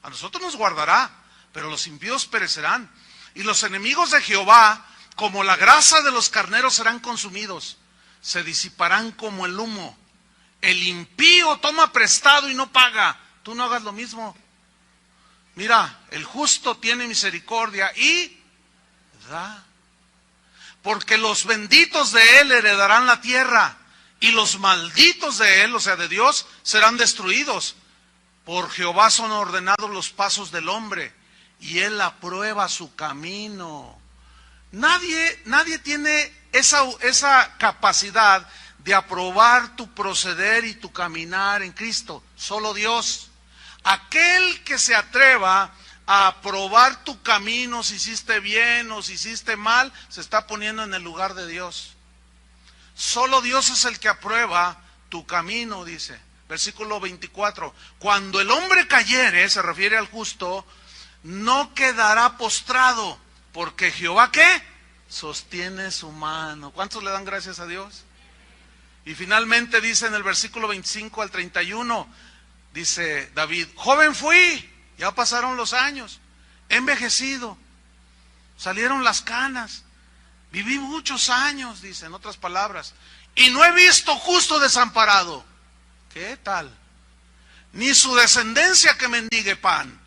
A nosotros nos guardará, pero los impíos perecerán. Y los enemigos de Jehová, como la grasa de los carneros, serán consumidos, se disiparán como el humo. El impío toma prestado y no paga. Tú no hagas lo mismo. Mira, el justo tiene misericordia y da. Porque los benditos de él heredarán la tierra, y los malditos de él, o sea de Dios, serán destruidos. Por Jehová son ordenados los pasos del hombre, y él aprueba su camino. Nadie tiene esa capacidad de aprobar tu proceder y tu caminar en Cristo. Solo Dios. Aquel que se atreva a aprobar tu camino, si hiciste bien o si hiciste mal, se está poniendo en el lugar de Dios. Solo Dios es el que aprueba tu camino, dice. Versículo 24. Cuando el hombre cayere, se refiere al justo, no quedará postrado, porque Jehová, ¿qué? Sostiene su mano. ¿Cuántos le dan gracias a Dios? Y finalmente dice en el versículo 25 al 31, dice David, joven fui, ya pasaron los años, he envejecido, salieron las canas, viví muchos años, dice en otras palabras, y no he visto justo desamparado. ¿Qué tal? Ni su descendencia que mendigue pan.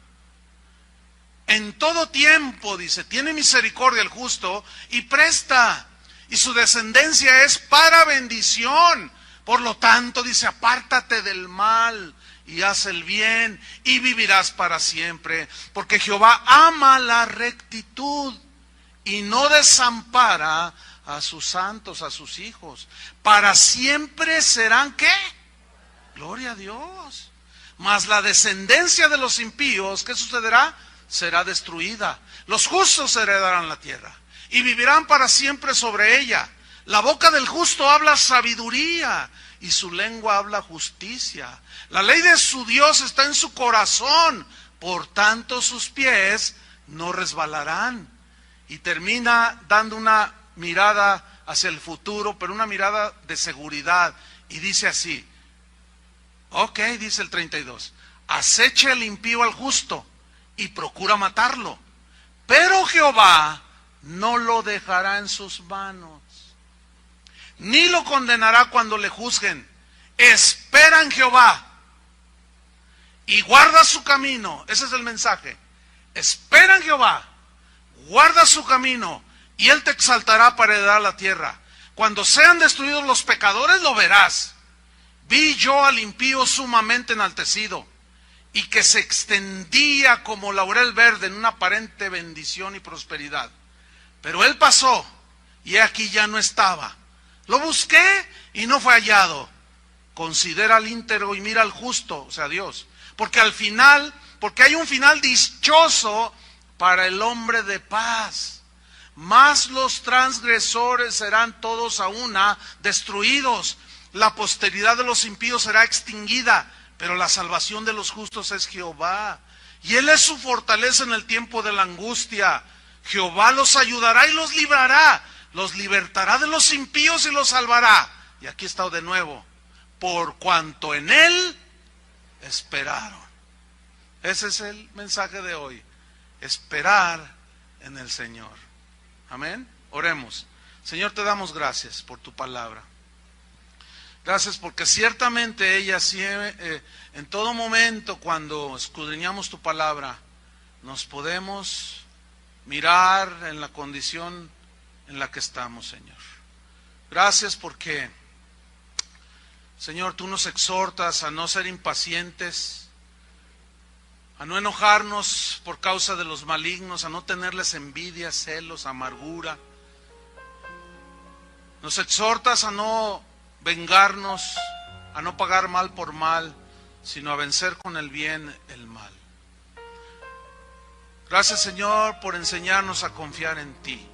En todo tiempo, dice, tiene misericordia el justo y presta, y su descendencia es para bendición. Por lo tanto, dice, apártate del mal y haz el bien y vivirás para siempre. Porque Jehová ama la rectitud y no desampara a sus santos, a sus hijos. Para siempre serán, ¿qué? Gloria a Dios. Mas la descendencia de los impíos, ¿qué sucederá? Será destruida. Los justos heredarán la tierra y vivirán para siempre sobre ella. La boca del justo habla sabiduría, y su lengua habla justicia. La ley de su Dios está en su corazón, por tanto sus pies no resbalarán. Y termina dando una mirada hacia el futuro, pero una mirada de seguridad, y dice así, ok, dice el 32, acecha el impío al justo y procura matarlo, pero Jehová no lo dejará en sus manos, ni lo condenará cuando le juzguen. Espera en Jehová y guarda su camino. Ese es el mensaje. Espera en Jehová, guarda su camino, y él te exaltará para heredar la tierra. Cuando sean destruidos los pecadores, lo verás. Vi yo al impío sumamente enaltecido, y que se extendía como laurel verde en una aparente bendición y prosperidad. Pero él pasó y aquí ya no estaba. Lo busqué y no fue hallado. Considera al íntegro y mira al justo, o sea, Dios. Porque hay un final dichoso para el hombre de paz. Mas los transgresores serán todos a una destruidos. La posteridad de los impíos será extinguida, pero la salvación de los justos es Jehová. Y Él es su fortaleza en el tiempo de la angustia. Jehová los ayudará y los librará. Los libertará de los impíos y los salvará. Y aquí está de nuevo. Por cuanto en Él esperaron. Ese es el mensaje de hoy. Esperar en el Señor. Amén. Oremos. Señor, te damos gracias por tu palabra. Gracias porque ciertamente ella en todo momento cuando escudriñamos tu palabra nos podemos mirar en la condición en la que estamos, Señor. Gracias porque, Señor, tú nos exhortas a no ser impacientes, a no enojarnos por causa de los malignos, a no tenerles envidia, celos, amargura. Nos exhortas a no vengarnos, a no pagar mal por mal, sino a vencer con el bien el mal. Gracias, Señor, por enseñarnos a confiar en ti,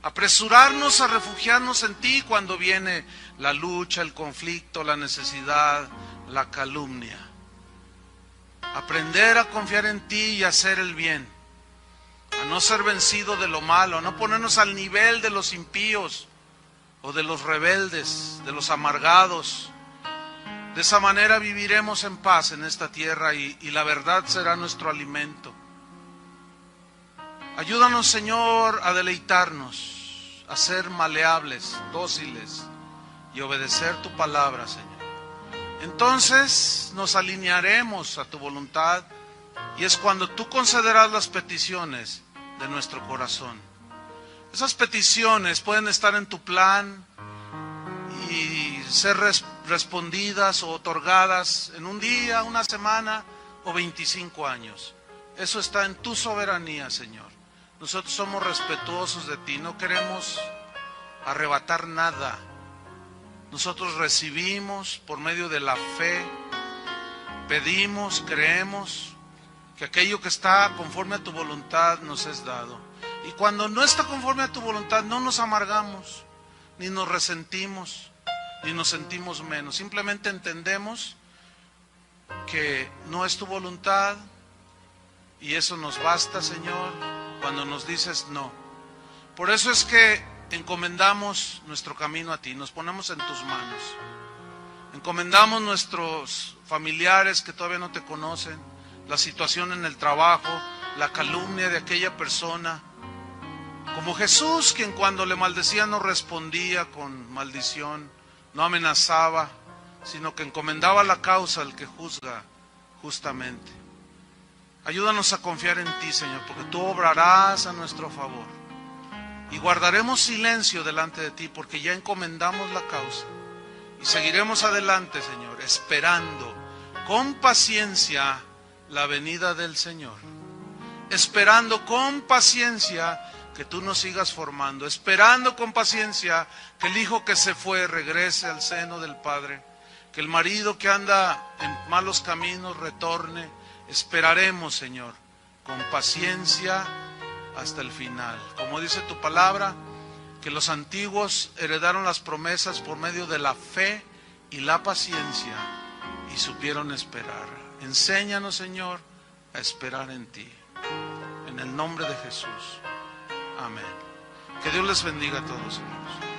apresurarnos a refugiarnos en ti cuando viene la lucha, el conflicto, la necesidad, la calumnia. Aprender a confiar en ti y hacer el bien, a no ser vencido de lo malo, a no ponernos al nivel de los impíos o de los rebeldes, de los amargados. De esa manera viviremos en paz en esta tierra y la verdad será nuestro alimento. Ayúdanos, Señor, a deleitarnos, a ser maleables, dóciles y obedecer tu palabra, Señor. Entonces nos alinearemos a tu voluntad y es cuando tú concederás las peticiones de nuestro corazón. Esas peticiones pueden estar en tu plan y ser respondidas o otorgadas en un día, una semana o 25 años. Eso está en tu soberanía, Señor. Nosotros somos respetuosos de ti, no queremos arrebatar nada. Nosotros recibimos por medio de la fe, pedimos, creemos que aquello que está conforme a tu voluntad nos es dado. Y cuando no está conforme a tu voluntad, no nos amargamos, ni nos resentimos, ni nos sentimos menos. Simplemente entendemos que no es tu voluntad y eso nos basta, Señor, cuando nos dices no. Por eso es que encomendamos nuestro camino a ti, nos ponemos en tus manos. Encomendamos nuestros familiares que todavía no te conocen, la situación en el trabajo, la calumnia de aquella persona. Como Jesús, quien cuando le maldecía no respondía con maldición, no amenazaba, sino que encomendaba la causa al que juzga justamente. Ayúdanos a confiar en ti, Señor, porque tú obrarás a nuestro favor. Y guardaremos silencio delante de ti, porque ya encomendamos la causa. Y seguiremos adelante, Señor, esperando con paciencia la venida del Señor. Esperando con paciencia que tú nos sigas formando. Esperando con paciencia que el hijo que se fue regrese al seno del Padre. Que el marido que anda en malos caminos retorne. Esperaremos, Señor, con paciencia hasta el final. Como dice tu palabra, que los antiguos heredaron las promesas por medio de la fe y la paciencia y supieron esperar. Enséñanos, Señor, a esperar en ti. En el nombre de Jesús. Amén. Que Dios les bendiga a todos, hermanos.